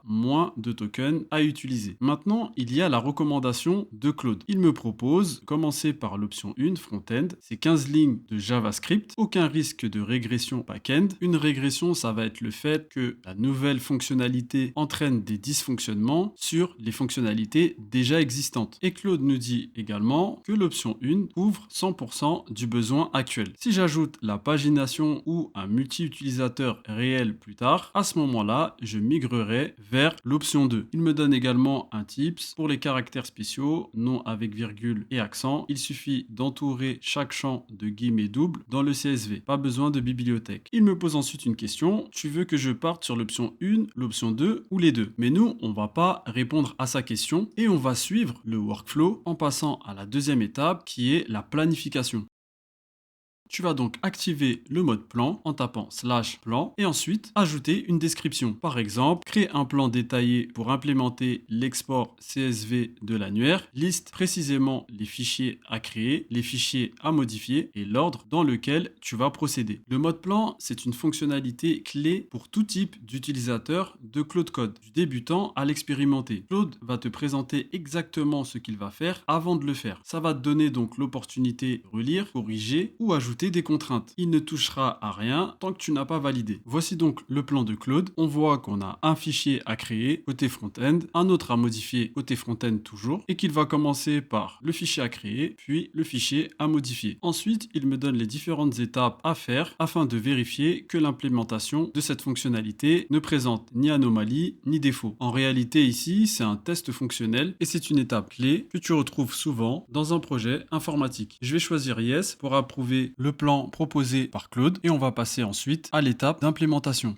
moins de tokens à utiliser. Maintenant, il y a la recommandation de Claude. Il me propose, commencer par l'option 1, front-end, c'est 15 lignes de JavaScript, aucun risque de régression back-end. Une régression, ça va être le fait que la nouvelle fonctionnalité entraîne des dysfonctionnements sur les fonctionnalités déjà existantes. Et Claude nous dit également que l'option 1 couvre 100% du besoin actuel. Si j'ajoute la pagination ou un multi-utilisateur réel plus tard, à ce moment-là, je migrerai vers l'option 2. Il me donne également un tips pour les caractères spéciaux, nom avec virgule et accent. Il suffit d'entourer chaque champ de guillemets doubles dans le CSV. Pas besoin de bibliothèque. Il me pose ensuite une question. Tu veux que je parte sur l'option 1, l'option 2 ou les deux? Mais nous, on va pas répondre à sa question et on va suivre le workflow en passant à la deuxième étape qui est la planification. Tu vas donc activer le mode plan en tapant /plan et ensuite ajouter une description. Par exemple, créer un plan détaillé pour implémenter l'export CSV de l'annuaire, liste précisément les fichiers à créer, les fichiers à modifier et l'ordre dans lequel tu vas procéder. Le mode plan, c'est une fonctionnalité clé pour tout type d'utilisateur de Claude Code, du débutant à l'expérimenté. Claude va te présenter exactement ce qu'il va faire avant de le faire. Ça va te donner donc l'opportunité de relire, corriger ou ajouter des contraintes. Il ne touchera à rien tant que tu n'as pas validé. Voici donc le plan de Claude. On voit qu'on a un fichier à créer côté front-end, un autre à modifier côté front-end toujours, et qu'il va commencer par le fichier à créer, puis le fichier à modifier. Ensuite, il me donne les différentes étapes à faire afin de vérifier que l'implémentation de cette fonctionnalité ne présente ni anomalie ni défaut. En réalité, ici, c'est un test fonctionnel et c'est une étape clé que tu retrouves souvent dans un projet informatique. Je vais choisir Yes pour approuver le plan proposé par Claude et on va passer ensuite à l'étape d'implémentation.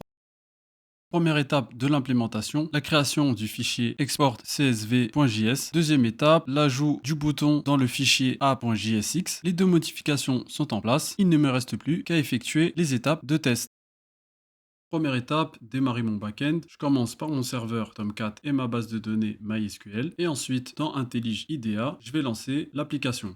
Première étape de l'implémentation, la création du fichier export csv.js. Deuxième étape, l'ajout du bouton dans le fichier a.jsx. Les deux modifications sont en place. Il ne me reste plus qu'à effectuer les étapes de test. Première étape, démarrer mon backend. Je commence par mon serveur Tomcat et ma base de données MySQL. Et ensuite, dans IntelliJ IDEA, je vais lancer l'application.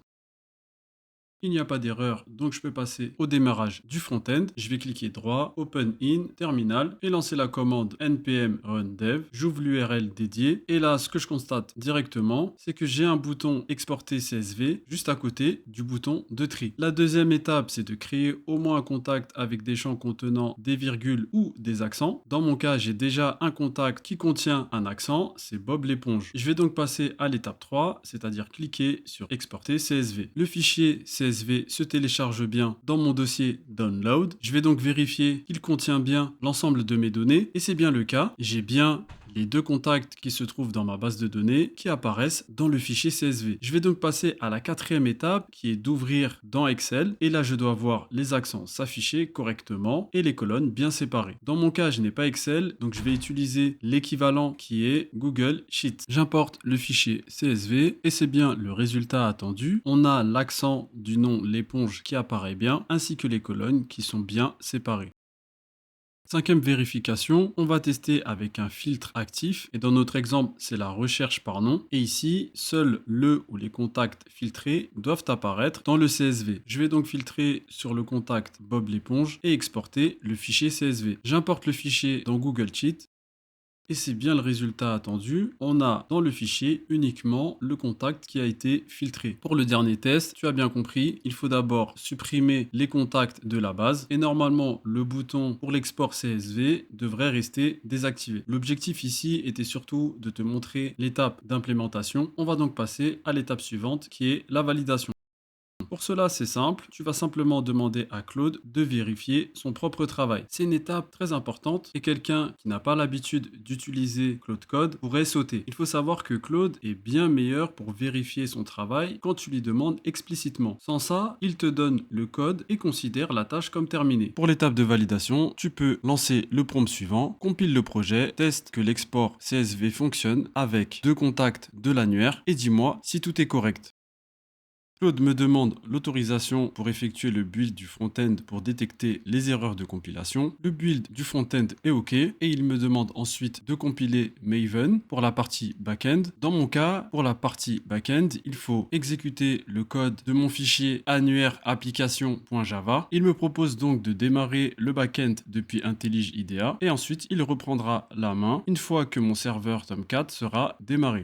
Il n'y a pas d'erreur, donc je peux passer au démarrage du front-end. Je vais cliquer droit, Open in, Terminal et lancer la commande npm run dev. J'ouvre l'URL dédiée et là, ce que je constate directement, c'est que j'ai un bouton exporter CSV juste à côté du bouton de tri. La deuxième étape, c'est de créer au moins un contact avec des champs contenant des virgules ou des accents. Dans mon cas, j'ai déjà un contact qui contient un accent, c'est Bob l'éponge. Je vais donc passer à l'étape 3, c'est-à-dire cliquer sur exporter CSV. Le fichier CSV se télécharge bien dans mon dossier Download. Je vais donc vérifier qu'il contient bien l'ensemble de mes données et c'est bien le cas. J'ai bien les deux contacts qui se trouvent dans ma base de données qui apparaissent dans le fichier CSV. Je vais donc passer à la quatrième étape qui est d'ouvrir dans Excel et là je dois voir les accents s'afficher correctement et les colonnes bien séparées. Dans mon cas je n'ai pas Excel donc je vais utiliser l'équivalent qui est Google Sheet. J'importe le fichier CSV et c'est bien le résultat attendu. On a l'accent du nom l'éponge qui apparaît bien ainsi que les colonnes qui sont bien séparées. Cinquième vérification, on va tester avec un filtre actif et dans notre exemple, c'est la recherche par nom. Et ici, seuls le ou les contacts filtrés doivent apparaître dans le CSV. Je vais donc filtrer sur le contact Bob l'éponge et exporter le fichier CSV. J'importe le fichier dans Google Sheet. Et c'est bien le résultat attendu. On a dans le fichier uniquement le contact qui a été filtré. Pour le dernier test, tu as bien compris, il faut d'abord supprimer les contacts de la base et normalement le bouton pour l'export CSV devrait rester désactivé. L'objectif ici était surtout de te montrer l'étape d'implémentation. On va donc passer à l'étape suivante qui est la validation. Pour cela, c'est simple, tu vas simplement demander à Claude de vérifier son propre travail. C'est une étape très importante et quelqu'un qui n'a pas l'habitude d'utiliser Claude Code pourrait sauter. Il faut savoir que Claude est bien meilleur pour vérifier son travail quand tu lui demandes explicitement. Sans ça, il te donne le code et considère la tâche comme terminée. Pour l'étape de validation, tu peux lancer le prompt suivant, compile le projet, teste que l'export CSV fonctionne avec deux contacts de l'annuaire et dis-moi si tout est correct. Claude me demande l'autorisation pour effectuer le build du front-end pour détecter les erreurs de compilation. Le build du front-end est OK et il me demande ensuite de compiler Maven pour la partie back-end. Dans mon cas, pour la partie back-end, il faut exécuter le code de mon fichier annuaire application.java. Il me propose donc de démarrer le back-end depuis IntelliJ IDEA et ensuite il reprendra la main une fois que mon serveur Tomcat sera démarré.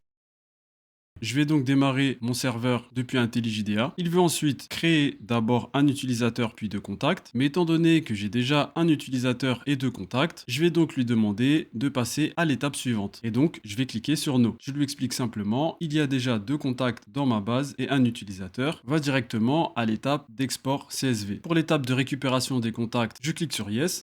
Je vais donc démarrer mon serveur depuis IntelliJ IDEA. Il veut ensuite créer d'abord un utilisateur puis deux contacts. Mais étant donné que j'ai déjà un utilisateur et deux contacts, je vais donc lui demander de passer à l'étape suivante. Et donc, je vais cliquer sur No. Je lui explique simplement, il y a déjà deux contacts dans ma base et un utilisateur va directement à l'étape d'export CSV. Pour l'étape de récupération des contacts, je clique sur Yes.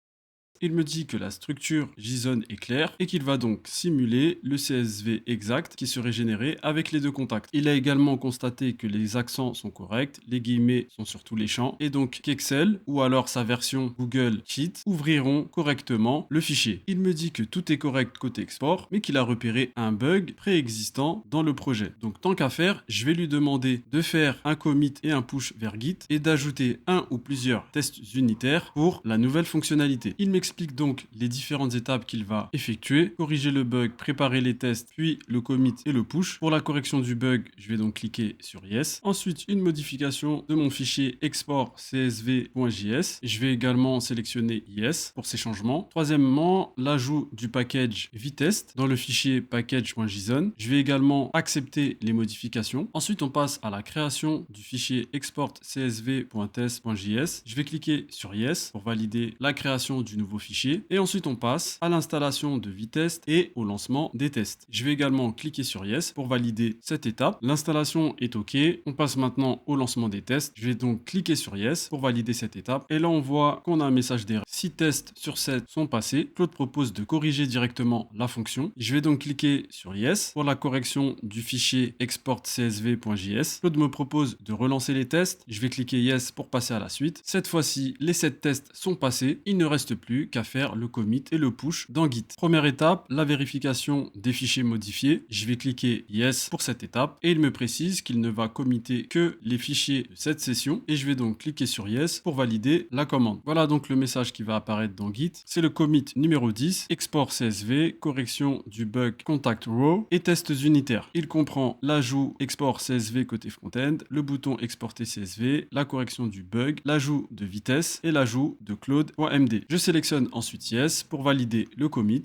Il me dit que la structure JSON est claire et qu'il va donc simuler le CSV exact qui serait généré avec les deux contacts. Il a également constaté que les accents sont corrects, les guillemets sont sur tous les champs et donc qu'Excel ou alors sa version Google Sheet ouvriront correctement le fichier. Il me dit que tout est correct côté export mais qu'il a repéré un bug préexistant dans le projet. Donc tant qu'à faire, je vais lui demander de faire un commit et un push vers Git et d'ajouter un ou plusieurs tests unitaires pour la nouvelle fonctionnalité. Il m'explique donc les différentes étapes qu'il va effectuer, corriger le bug, préparer les tests, puis le commit et le push. Pour la correction du bug, je vais donc cliquer sur Yes. Ensuite, une modification de mon fichier export csv.js. Je vais également sélectionner Yes pour ces changements. Troisièmement, l'ajout du package vtest dans le fichier package.json. Je vais également accepter les modifications. Ensuite, on passe à la création du fichier export csv.test.js. Je vais cliquer sur Yes pour valider la création du nouveau fichier et ensuite on passe à l'installation de Vitest et au lancement des tests. Je vais également cliquer sur Yes pour valider cette étape. L'installation est OK. On passe maintenant au lancement des tests. Je vais donc cliquer sur Yes pour valider cette étape et là on voit qu'on a un message d'erreur. 6 tests sur 7 sont passés. Claude propose de corriger directement la fonction. Je vais donc cliquer sur Yes pour la correction du fichier export csv.js. Claude me propose de relancer les tests. Je vais cliquer Yes pour passer à la suite. Cette fois-ci, les 7 tests sont passés. Il ne reste plus qu'à faire le commit et le push dans Git. Première étape, la vérification des fichiers modifiés. Je vais cliquer Yes pour cette étape et il me précise qu'il ne va committer que les fichiers de cette session et je vais donc cliquer sur Yes pour valider la commande. Voilà donc le message qui va apparaître dans Git. C'est le commit numéro 10, export CSV, correction du bug contact row et tests unitaires. Il comprend l'ajout export CSV côté front-end, le bouton exporter CSV, la correction du bug, l'ajout de vitesse et l'ajout de Claude.md. Je sélectionne ensuite Yes pour valider le commit.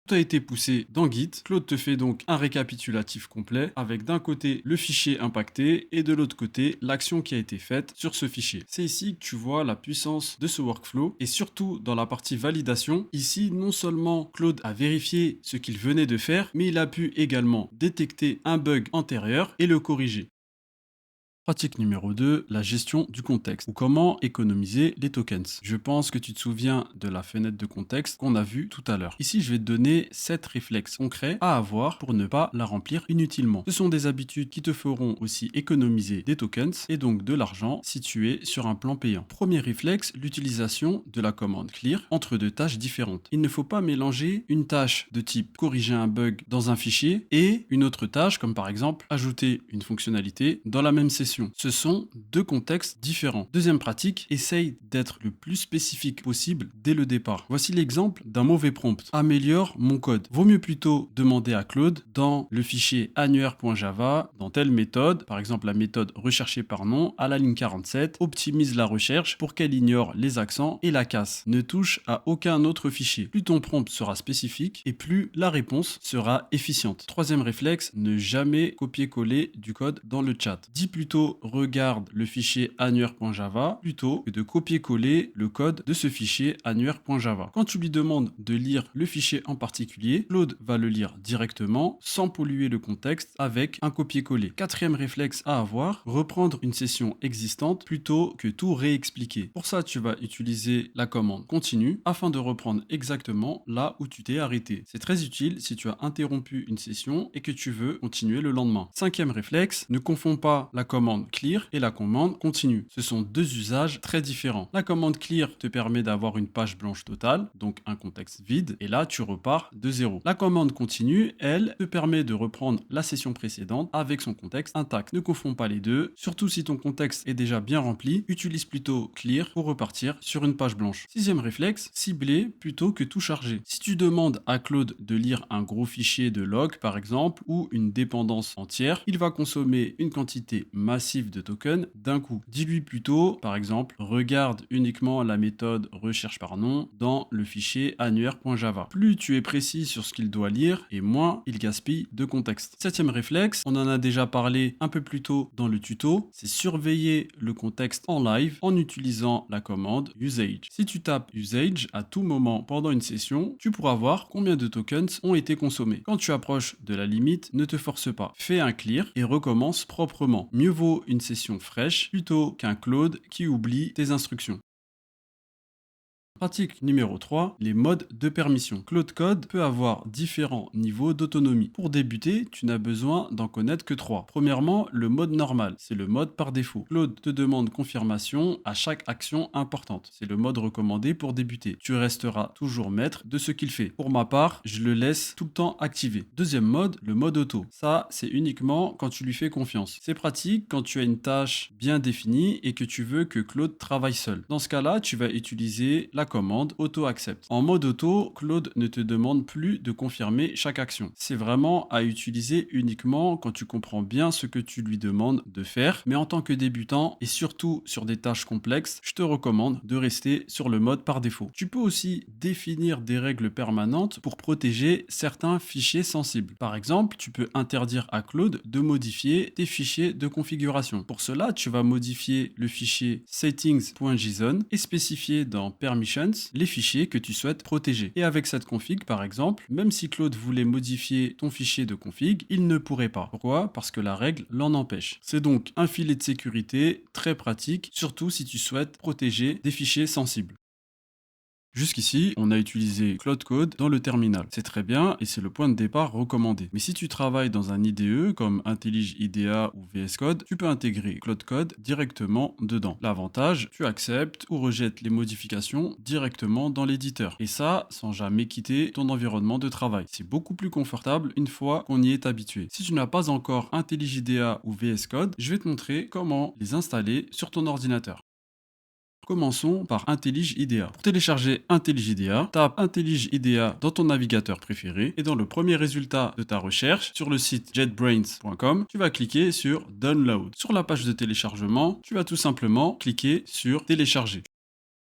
Tout a été poussé dans Git. Claude te fait donc un récapitulatif complet avec d'un côté le fichier impacté et de l'autre côté l'action qui a été faite sur ce fichier. C'est ici que tu vois la puissance de ce workflow et surtout dans la partie validation. Ici, non seulement Claude a vérifié ce qu'il venait de faire, mais il a pu également détecter un bug antérieur et le corriger. Pratique numéro 2, la gestion du contexte ou comment économiser les tokens. Je pense que tu te souviens de la fenêtre de contexte qu'on a vue tout à l'heure. Ici, je vais te donner 7 réflexes concrets à avoir pour ne pas la remplir inutilement. Ce sont des habitudes qui te feront aussi économiser des tokens et donc de l'argent si tu es sur un plan payant. Premier réflexe, l'utilisation de la commande clear entre deux tâches différentes. Il ne faut pas mélanger une tâche de type corriger un bug dans un fichier et une autre tâche comme par exemple ajouter une fonctionnalité dans la même session. session. Ce sont deux contextes différents. Deuxième pratique, essaye d'être le plus spécifique possible dès le départ. Voici l'exemple d'un mauvais prompt. Améliore mon code. Vaut mieux plutôt demander à Claude dans le fichier annuaire.java, dans telle méthode, par exemple la méthode recherchée par nom, à la ligne 47, optimise la recherche pour qu'elle ignore les accents et la casse. Ne touche à aucun autre fichier. Plus ton prompt sera spécifique et plus la réponse sera efficiente. Troisième réflexe, ne jamais copier-coller du code dans le chat. Dis plutôt regarde le fichier annuaire.java plutôt que de copier-coller le code de ce fichier annuaire.java. Quand tu lui demandes de lire le fichier en particulier, Claude va le lire directement sans polluer le contexte avec un copier-coller. Quatrième réflexe à avoir, reprendre une session existante plutôt que tout réexpliquer. Pour ça, tu vas utiliser la commande continue afin de reprendre exactement là où tu t'es arrêté. C'est très utile si tu as interrompu une session et que tu veux continuer le lendemain. Cinquième réflexe, ne confonds pas la commande clear et la commande continue. Ce sont deux usages très différents. La commande clear te permet d'avoir une page blanche totale, donc un contexte vide, et là tu repars de zéro. La commande continue, elle, te permet de reprendre la session précédente avec son contexte intact. Ne confonds pas les deux, surtout si ton contexte est déjà bien rempli, utilise plutôt clear pour repartir sur une page blanche. Sixième réflexe, cibler plutôt que tout charger. Si tu demandes à Claude de lire un gros fichier de log par exemple ou une dépendance entière, il va consommer une quantité massive de tokens d'un coup. Dis-lui plutôt, par exemple, regarde uniquement la méthode recherche par nom dans le fichier annuaire.java. Plus tu es précis sur ce qu'il doit lire et moins il gaspille de contexte. Septième réflexe, on en a déjà parlé un peu plus tôt dans le tuto, c'est surveiller le contexte en live en utilisant la commande usage. Si tu tapes usage à tout moment pendant une session, tu pourras voir combien de tokens ont été consommés. Quand tu approches de la limite, ne te force pas. Fais un clear et recommence proprement. Mieux vaut une session fraîche plutôt qu'un Claude qui oublie tes instructions. Pratique numéro 3, les modes de permission. Claude Code peut avoir différents niveaux d'autonomie. Pour débuter, tu n'as besoin d'en connaître que 3. Premièrement, le mode normal, c'est le mode par défaut. Claude te demande confirmation à chaque action importante. C'est le mode recommandé pour débuter. Tu resteras toujours maître de ce qu'il fait. Pour ma part, je le laisse tout le temps activé. Deuxième mode, le mode auto. Ça, c'est uniquement quand tu lui fais confiance. C'est pratique quand tu as une tâche bien définie et que tu veux que Claude travaille seul. Dans ce cas-là, tu vas utiliser la commande auto accept. En mode auto, Claude ne te demande plus de confirmer chaque action. C'est vraiment à utiliser uniquement quand tu comprends bien ce que tu lui demandes de faire. Mais en tant que débutant et surtout sur des tâches complexes, je te recommande de rester sur le mode par défaut. Tu peux aussi définir des règles permanentes pour protéger certains fichiers sensibles. Par exemple, tu peux interdire à Claude de modifier tes fichiers de configuration. Pour cela, tu vas modifier le fichier settings.json et spécifier dans permissions les fichiers que tu souhaites protéger. Et avec cette config, par exemple, même si Claude voulait modifier ton fichier de config, il ne pourrait pas. Pourquoi? Parce que la règle l'en empêche. C'est donc un filet de sécurité très pratique, surtout si tu souhaites protéger des fichiers sensibles. Jusqu'ici, on a utilisé Claude Code dans le terminal. C'est très bien et c'est le point de départ recommandé. Mais si tu travailles dans un IDE comme IntelliJ IDEA ou VS Code, tu peux intégrer Claude Code directement dedans. L'avantage, tu acceptes ou rejettes les modifications directement dans l'éditeur. Et ça, sans jamais quitter ton environnement de travail. C'est beaucoup plus confortable une fois qu'on y est habitué. Si tu n'as pas encore IntelliJ IDEA ou VS Code, je vais te montrer comment les installer sur ton ordinateur. Commençons par IntelliJ IDEA. Pour télécharger IntelliJ IDEA, tape IntelliJ IDEA dans ton navigateur préféré et dans le premier résultat de ta recherche sur le site jetbrains.com, tu vas cliquer sur Download. Sur la page de téléchargement, tu vas tout simplement cliquer sur Télécharger.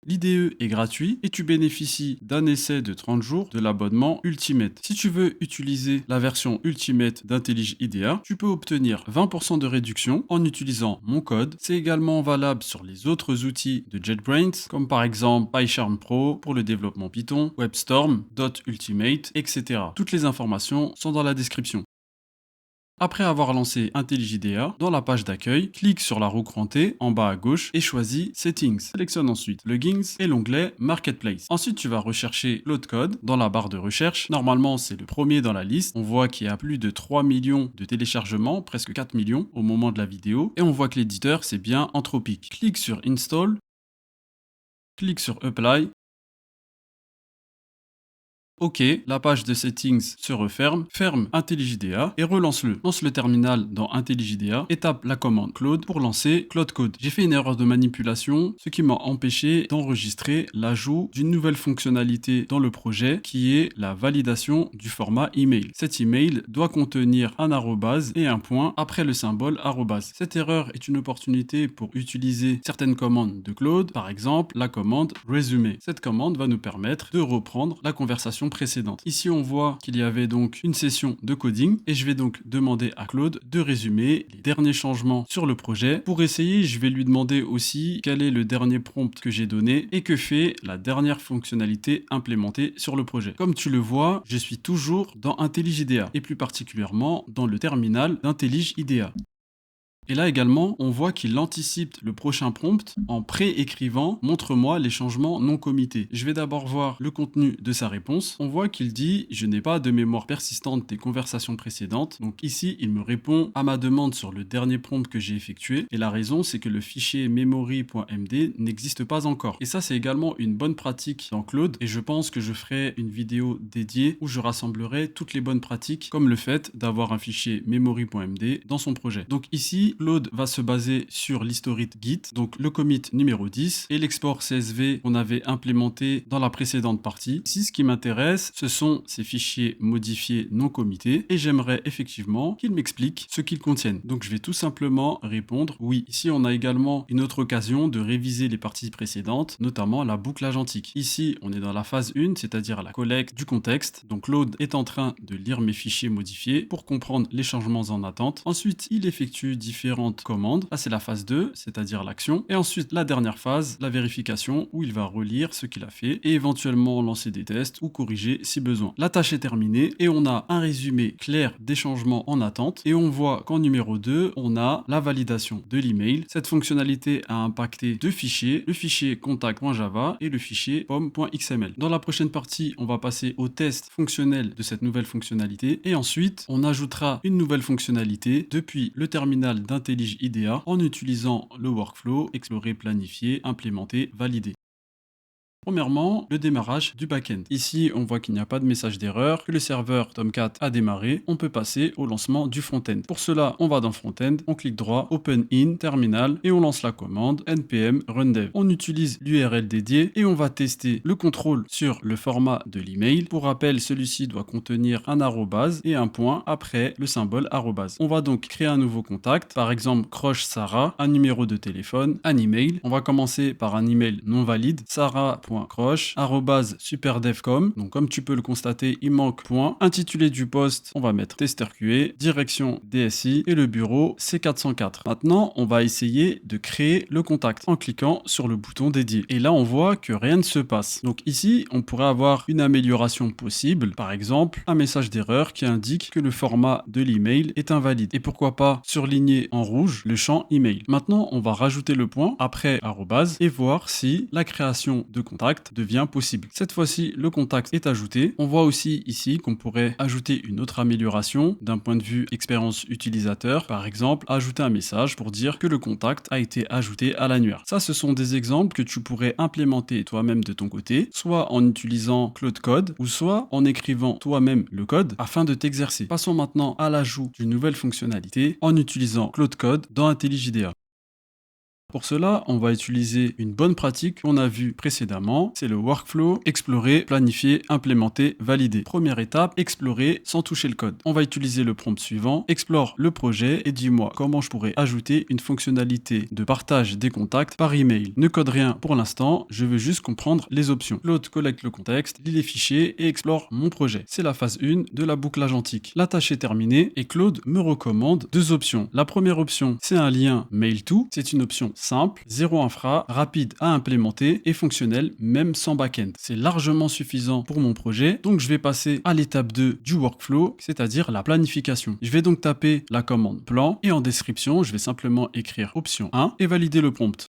L'IDE est gratuit et tu bénéficies d'un essai de 30 jours de l'abonnement Ultimate. Si tu veux utiliser la version Ultimate d'IntelliJ IDEA, tu peux obtenir 20% de réduction en utilisant mon code. C'est également valable sur les autres outils de JetBrains, comme par exemple PyCharm Pro pour le développement Python, WebStorm, .ultimate, etc. Toutes les informations sont dans la description. Après avoir lancé IntelliJ IDEA, dans la page d'accueil, clique sur la roue crantée en bas à gauche et choisis Settings. Sélectionne ensuite Plugins et l'onglet Marketplace. Ensuite, tu vas rechercher Claude Code dans la barre de recherche. Normalement, c'est le premier dans la liste. On voit qu'il y a plus de 3 millions de téléchargements, presque 4 millions au moment de la vidéo. Et on voit que l'éditeur, c'est bien Anthropic. Clique sur Install, clique sur Apply OK, la page de settings se referme, ferme IntelliJ IDEA et relance-le. Lance le terminal dans IntelliJ IDEA et tape la commande Claude pour lancer Claude Code. J'ai fait une erreur de manipulation, ce qui m'a empêché d'enregistrer l'ajout d'une nouvelle fonctionnalité dans le projet qui est la validation du format email. Cet email doit contenir un arrobase et un point après le symbole arrobase. Cette erreur est une opportunité pour utiliser certaines commandes de Claude, par exemple la commande résumé. Cette commande va nous permettre de reprendre la conversation précédente. Ici, on voit qu'il y avait donc une session de coding et je vais donc demander à Claude de résumer les derniers changements sur le projet. Pour essayer, je vais lui demander aussi quel est le dernier prompt que j'ai donné et que fait la dernière fonctionnalité implémentée sur le projet. Comme tu le vois, je suis toujours dans IntelliJ IDEA et plus particulièrement dans le terminal d'IntelliJ IDEA. Et là également, on voit qu'il anticipe le prochain prompt en pré-écrivant « Montre-moi les changements non committés ». Je vais d'abord voir le contenu de sa réponse. On voit qu'il dit « Je n'ai pas de mémoire persistante des conversations précédentes ». Donc ici, il me répond à ma demande sur le dernier prompt que j'ai effectué. Et la raison, c'est que le fichier memory.md n'existe pas encore. Et ça, c'est également une bonne pratique dans Claude. Et je pense que je ferai une vidéo dédiée où je rassemblerai toutes les bonnes pratiques, comme le fait d'avoir un fichier memory.md dans son projet. Donc ici, Claude va se baser sur l'historique Git, donc le commit numéro 10 et l'export CSV qu'on avait implémenté dans la précédente partie. Ici, ce qui m'intéresse, ce sont ces fichiers modifiés non committés et j'aimerais effectivement qu'il m'explique ce qu'ils contiennent. Donc, je vais tout simplement répondre oui. Ici, on a également une autre occasion de réviser les parties précédentes, notamment la boucle agentique. Ici, on est dans la phase 1, c'est-à-dire la collecte du contexte. Donc, Claude est en train de lire mes fichiers modifiés pour comprendre les changements en attente. Ensuite, il effectue différentes commandes. Là, c'est la phase 2, c'est-à-dire l'action. Et ensuite, la dernière phase, la vérification, où il va relire ce qu'il a fait et éventuellement lancer des tests ou corriger si besoin. La tâche est terminée et on a un résumé clair des changements en attente. Et on voit qu'en numéro 2, on a la validation de l'email. Cette fonctionnalité a impacté deux fichiers, le fichier contact.java et le fichier pom.xml. Dans la prochaine partie, on va passer au test fonctionnel de cette nouvelle fonctionnalité et ensuite, on ajoutera une nouvelle fonctionnalité depuis le terminal d'IntelliJ IDEA en utilisant le workflow explorer, planifier, implémenter, valider. Premièrement, le démarrage du backend. Ici, on voit qu'il n'y a pas de message d'erreur, que le serveur Tomcat a démarré. On peut passer au lancement du front-end. Pour cela, on va dans front-end, on clique droit, open in, terminal, et on lance la commande npm run dev. On utilise l'URL dédié et on va tester le contrôle sur le format de l'email. Pour rappel, celui-ci doit contenir un arrobase et un point après le symbole arrobase. On va donc créer un nouveau contact, par exemple Croche Sarah, un numéro de téléphone, un email. On va commencer par un email non valide, sarah.croche @superdevcom. Donc comme tu peux le constater, il manque point. Intitulé du poste, on va mettre tester QA, direction DSI et le bureau C404. Maintenant, on va essayer de créer le contact en cliquant sur le bouton dédié. Et là, on voit que rien ne se passe. Donc ici, on pourrait avoir une amélioration possible. Par exemple, un message d'erreur qui indique que le format de l'email est invalide. Et pourquoi pas surligner en rouge le champ email. Maintenant, on va rajouter le point après arrobase et voir si la création de contact devient possible. Cette fois-ci, le contact est ajouté. On voit aussi ici qu'on pourrait ajouter une autre amélioration d'un point de vue expérience utilisateur. Par exemple, ajouter un message pour dire que le contact a été ajouté à l'annuaire. Ça, ce sont des exemples que tu pourrais implémenter toi-même de ton côté, soit en utilisant Claude Code ou soit en écrivant toi-même le code afin de t'exercer. Passons maintenant à l'ajout d'une nouvelle fonctionnalité en utilisant Claude Code dans IntelliJ IDEA. Pour cela, on va utiliser une bonne pratique qu'on a vue précédemment, c'est le workflow, explorer, planifier, implémenter, valider. Première étape, explorer sans toucher le code. On va utiliser le prompt suivant, explore le projet et dis-moi comment je pourrais ajouter une fonctionnalité de partage des contacts par email. Ne code rien pour l'instant, je veux juste comprendre les options. Claude collecte le contexte, lit les fichiers et explore mon projet. C'est la phase 1 de la boucle agentique. La tâche est terminée et Claude me recommande deux options. La première option, c'est un lien mail to, c'est une option simple, zéro infra, rapide à implémenter et fonctionnel même sans backend. C'est largement suffisant pour mon projet, donc je vais passer à l'étape 2 du workflow, c'est-à-dire la planification. Je vais donc taper la commande plan et en description, je vais simplement écrire option 1 et valider le prompt.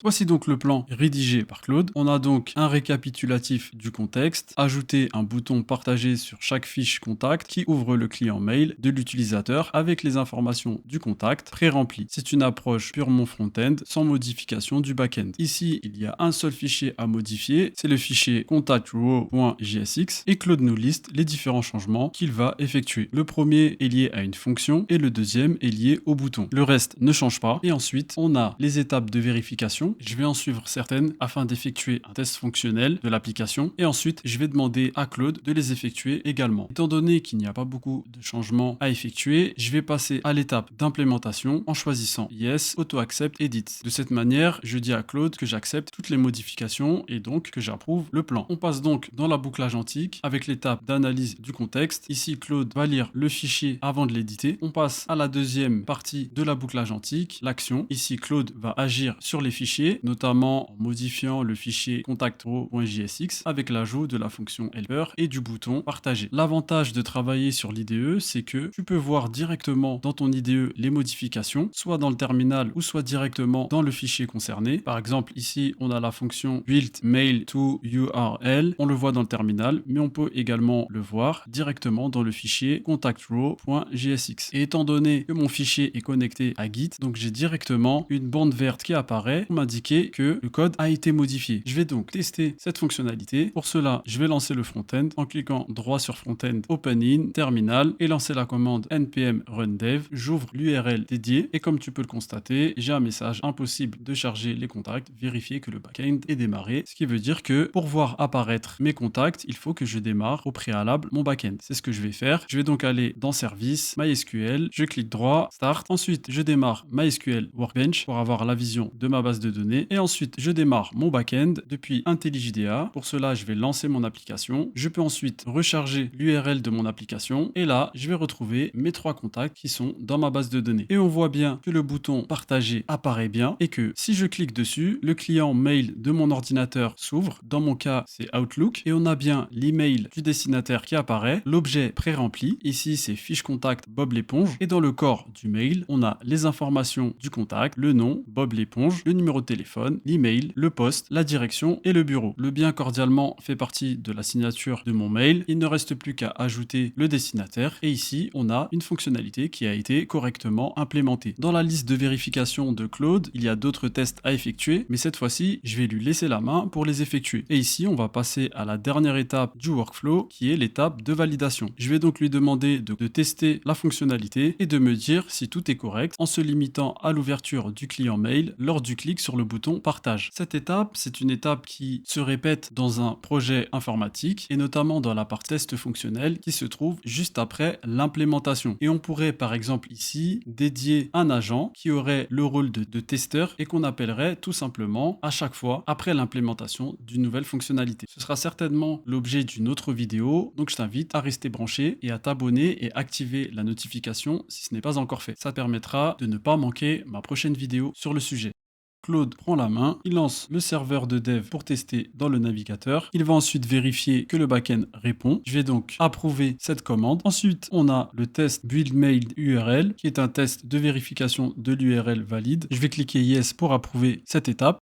Voici donc le plan rédigé par Claude. On a donc un récapitulatif du contexte, ajouter un bouton partagé sur chaque fiche contact qui ouvre le client mail de l'utilisateur avec les informations du contact pré-remplies. C'est une approche purement front-end sans modification du back-end. Ici, il y a un seul fichier à modifier, c'est le fichier contactraw.jsx et Claude nous liste les différents changements qu'il va effectuer. Le premier est lié à une fonction et le deuxième est lié au bouton. Le reste ne change pas et ensuite on a les étapes de vérification. Je vais en suivre certaines afin d'effectuer un test fonctionnel de l'application et ensuite je vais demander à Claude de les effectuer également. Étant donné qu'il n'y a pas beaucoup de changements à effectuer, je vais passer à l'étape d'implémentation en choisissant Yes, Auto Accept, Edit. De cette manière, je dis à Claude que j'accepte toutes les modifications et donc que j'approuve le plan. On passe donc dans la boucle agentique avec l'étape d'analyse du contexte. Ici, Claude va lire le fichier avant de l'éditer. On passe à la deuxième partie de la boucle agentique, l'action. Ici, Claude va agir sur les fichiers, notamment en modifiant le fichier contactraw.jsx avec l'ajout de la fonction helper et du bouton partager. L'avantage de travailler sur l'IDE, c'est que tu peux voir directement dans ton IDE les modifications, soit dans le terminal ou soit directement dans le fichier concerné. Par exemple, ici, on a la fonction build mail to URL. On le voit dans le terminal, mais on peut également le voir directement dans le fichier contactraw.jsx. Et étant donné que mon fichier est connecté à Git, donc j'ai directement une bande verte qui apparaît pour m'indiquer que le code a été modifié. Je vais donc tester cette fonctionnalité. Pour cela, je vais lancer le front-end en cliquant droit sur front-end, open in, terminal et lancer la commande npm run dev. J'ouvre l'URL dédiée et comme tu peux le constater, j'ai un message impossible de charger les contacts, vérifier que le backend est démarré, ce qui veut dire que pour voir apparaître mes contacts, il faut que je démarre au préalable mon backend. C'est ce que je vais faire. Je vais donc aller dans service, MySQL, je clique droit, start. Ensuite, je démarre MySQL Workbench pour avoir la vision de ma base de données et ensuite, je démarre mon backend depuis IntelliJDA. Pour cela, je vais lancer mon application. Je peux ensuite recharger l'URL de mon application et là, je vais retrouver mes 3 contacts qui sont dans ma base de données. Et on voit bien que le bouton partager apparaît bien et que si je clique dessus, le client mail de mon ordinateur s'ouvre. Dans mon cas, c'est Outlook et on a bien l'email du destinataire qui apparaît, l'objet pré-rempli. Ici, c'est fiche contact Bob l'éponge et dans le corps du mail, on a les informations du contact, le nom, Bob l'éponge, le numéro de téléphone, l'email, le poste, la direction et le bureau. Le bien cordialement fait partie de la signature de mon mail. Il ne reste plus qu'à ajouter le destinataire et ici, on a une fonctionnalité qui a été correctement implémentée. Dans la liste de vérification de Claude, il y a d'autres tests à effectuer, mais cette fois-ci, je vais lui laisser la main pour les effectuer. Et ici, on va passer à la dernière étape du workflow qui est l'étape de validation. Je vais donc lui demander de tester la fonctionnalité et de me dire si tout est correct en se limitant à l'ouverture du client mail lors du clic sur le bouton partage. Cette étape, c'est une étape qui se répète dans un projet informatique et notamment dans la partie test fonctionnel qui se trouve juste après l'implémentation. Et on pourrait par exemple ici dédier un agent qui aurait le rôle de testeur et qu'on appellerait tout simplement à chaque fois après l'implémentation d'une nouvelle fonctionnalité. Ce sera certainement l'objet d'une autre vidéo, donc je t'invite à rester branché et à t'abonner et activer la notification si ce n'est pas encore fait. Ça te permettra de ne pas manquer ma prochaine vidéo sur le sujet. Claude prend la main, il lance le serveur de dev pour tester dans le navigateur. Il va ensuite vérifier que le backend répond. Je vais donc approuver cette commande. Ensuite, on a le test build mail URL qui est un test de vérification de l'URL valide. Je vais cliquer yes pour approuver cette étape.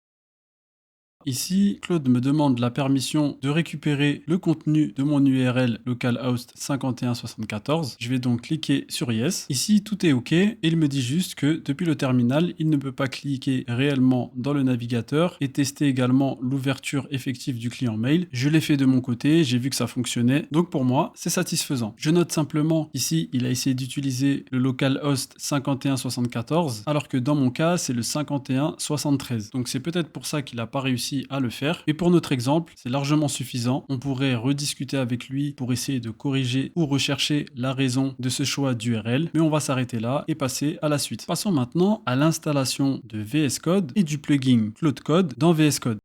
Ici, Claude me demande la permission de récupérer le contenu de mon URL localhost 5174. Je vais donc cliquer sur Yes. Ici, tout est OK et il me dit juste que depuis le terminal, il ne peut pas cliquer réellement dans le navigateur et tester également l'ouverture effective du client mail. Je l'ai fait de mon côté, j'ai vu que ça fonctionnait. Donc pour moi, c'est satisfaisant. Je note simplement ici, il a essayé d'utiliser le localhost 5174 alors que dans mon cas, c'est le 5173. Donc c'est peut-être pour ça qu'il n'a pas réussi à le faire. Et pour notre exemple, c'est largement suffisant. On pourrait rediscuter avec lui pour essayer de corriger ou rechercher la raison de ce choix d'URL, mais on va s'arrêter là et passer à la suite. Passons maintenant à l'installation de VS Code et du plugin Claude Code dans VS Code.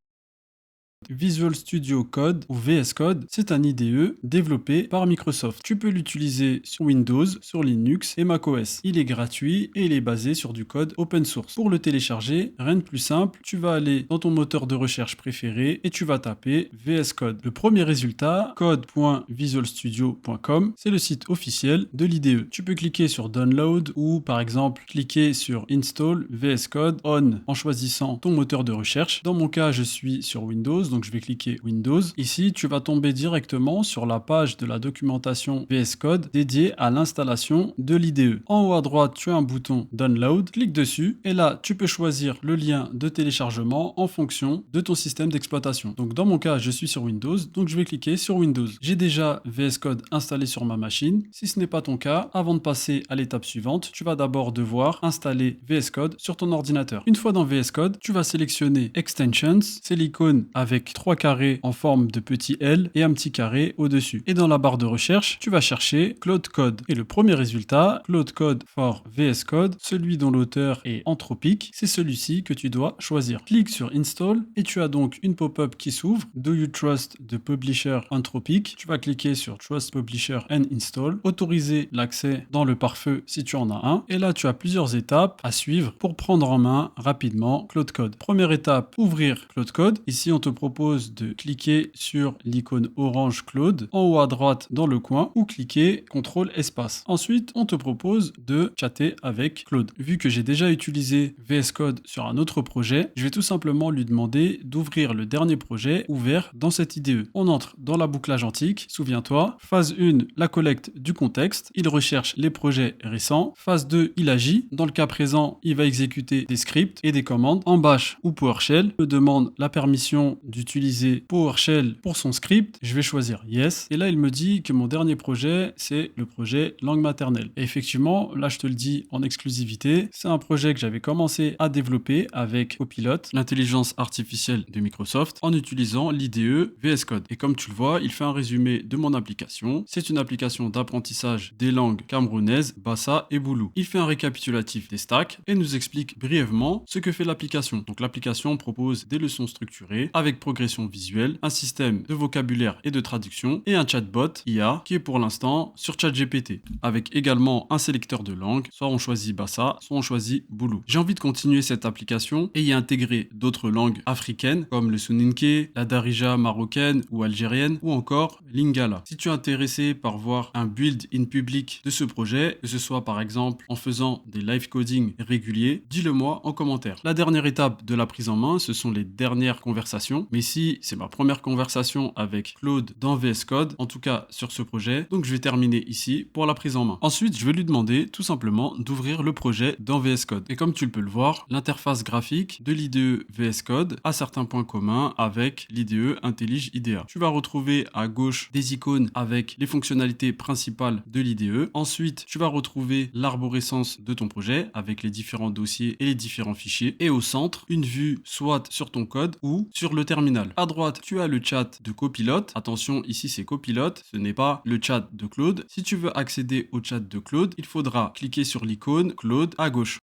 Visual Studio Code ou VS Code, c'est un IDE développé par Microsoft. Tu peux l'utiliser sur Windows, sur Linux et macOS. Il est gratuit et il est basé sur du code open source. Pour le télécharger, rien de plus simple, tu vas aller dans ton moteur de recherche préféré et tu vas taper VS Code. Le premier résultat, code.visualstudio.com, c'est le site officiel de l'IDE. Tu peux cliquer sur Download ou par exemple cliquer sur Install VS Code on en choisissant ton moteur de recherche. Dans mon cas, je suis sur Windows, donc je vais cliquer Windows. Ici, tu vas tomber directement sur la page de la documentation VS Code dédiée à l'installation de l'IDE. En haut à droite, tu as un bouton Download, clique dessus et là, tu peux choisir le lien de téléchargement en fonction de ton système d'exploitation. Donc dans mon cas, je suis sur Windows, donc je vais cliquer sur Windows. J'ai déjà VS Code installé sur ma machine. Si ce n'est pas ton cas, avant de passer à l'étape suivante, tu vas d'abord devoir installer VS Code sur ton ordinateur. Une fois dans VS Code, tu vas sélectionner Extensions, c'est l'icône avec 3 carrés en forme de petit L et un petit carré au-dessus. Et dans la barre de recherche, tu vas chercher Claude Code. Et le premier résultat, Claude Code for VS Code, celui dont l'auteur est Anthropic, c'est celui-ci que tu dois choisir. Clique sur Install et tu as donc une pop-up qui s'ouvre. Do you trust the publisher Anthropic? Tu vas cliquer sur Trust Publisher and Install, autoriser l'accès dans le pare-feu si tu en as un. Et là, tu as plusieurs étapes à suivre pour prendre en main rapidement Claude Code. Première étape, ouvrir Claude Code. Ici, on te propose de cliquer sur l'icône orange Claude en haut à droite dans le coin ou cliquer CTRL espace. Ensuite, on te propose de chatter avec Claude. Vu que j'ai déjà utilisé VS Code sur un autre projet, je vais tout simplement lui demander d'ouvrir le dernier projet ouvert dans cette IDE. On entre dans la boucle agentique, souviens-toi. Phase 1, la collecte du contexte. Il recherche les projets récents. Phase 2, il agit. Dans le cas présent, il va exécuter des scripts et des commandes en Bash ou PowerShell. Il me demande la permission d'utiliser PowerShell pour son script. Je vais choisir Yes. Et là, il me dit que mon dernier projet, c'est le projet langue maternelle. Et effectivement, là, je te le dis en exclusivité, c'est un projet que j'avais commencé à développer avec Copilot, l'intelligence artificielle de Microsoft, en utilisant l'IDE VS Code. Et comme tu le vois, il fait un résumé de mon application. C'est une application d'apprentissage des langues camerounaises, Bassa et Boulou. Il fait un récapitulatif des stacks et nous explique brièvement ce que fait l'application. Donc l'application propose des leçons structurées avec progression visuelle, un système de vocabulaire et de traduction et un chatbot IA qui est pour l'instant sur ChatGPT avec également un sélecteur de langue. Soit on choisit Bassa, soit on choisit Boulou. J'ai envie de continuer cette application et y intégrer d'autres langues africaines comme le Soninké, la Darija marocaine ou algérienne ou encore Lingala. Si tu es intéressé par voir un build in public de ce projet, que ce soit par exemple en faisant des live coding réguliers, dis-le moi en commentaire. La dernière étape de la prise en main, ce sont les dernières conversations. Mais ici, c'est ma première conversation avec Claude dans VS Code, en tout cas sur ce projet. Donc je vais terminer ici pour la prise en main. Ensuite, je vais lui demander tout simplement d'ouvrir le projet dans VS Code. Et comme tu peux le voir, l'interface graphique de l'IDE VS Code a certains points communs avec l'IDE IntelliJ IDEA. Tu vas retrouver à gauche des icônes avec les fonctionnalités principales de l'IDE. Ensuite, tu vas retrouver l'arborescence de ton projet avec les différents dossiers et les différents fichiers. Et au centre, une vue soit sur ton code ou sur le terminal. À droite, tu as le chat de Copilot. Attention, ici c'est Copilot, ce n'est pas le chat de Claude. Si tu veux accéder au chat de Claude, il faudra cliquer sur l'icône Claude à gauche.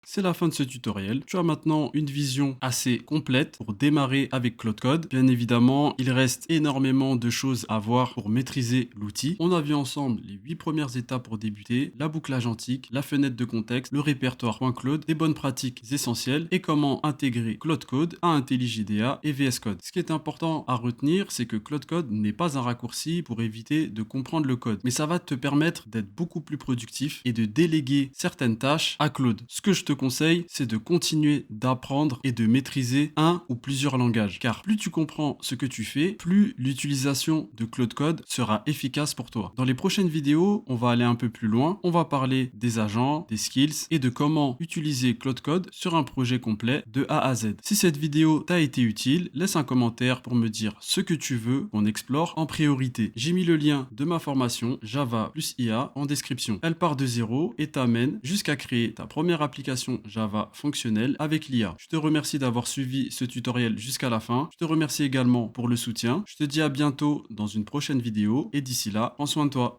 C'est la fin de ce tutoriel. Tu as maintenant une vision assez complète pour démarrer avec Claude Code. Bien évidemment, il reste énormément de choses à voir pour maîtriser l'outil. On a vu ensemble les 8 premières étapes pour débuter, la boucle agentique, la fenêtre de contexte, le répertoire .claude, des bonnes pratiques essentielles et comment intégrer Claude Code à IntelliJ IDEA et VS Code. Ce qui est important à retenir, c'est que Claude Code n'est pas un raccourci pour éviter de comprendre le code, mais ça va te permettre d'être beaucoup plus productif et de déléguer certaines tâches à Claude. Ce que je te conseil, c'est de continuer d'apprendre et de maîtriser un ou plusieurs langages. Car plus tu comprends ce que tu fais, plus l'utilisation de Claude Code sera efficace pour toi. Dans les prochaines vidéos, on va aller un peu plus loin. On va parler des agents, des skills et de comment utiliser Claude Code sur un projet complet de A à Z. Si cette vidéo t'a été utile, laisse un commentaire pour me dire ce que tu veux qu'on explore en priorité. J'ai mis le lien de ma formation Java plus IA en description. Elle part de zéro et t'amène jusqu'à créer ta première application Java fonctionnelle avec l'IA. Je te remercie d'avoir suivi ce tutoriel jusqu'à la fin. Je te remercie également pour le soutien. Je te dis à bientôt dans une prochaine vidéo et d'ici là, prends soin de toi.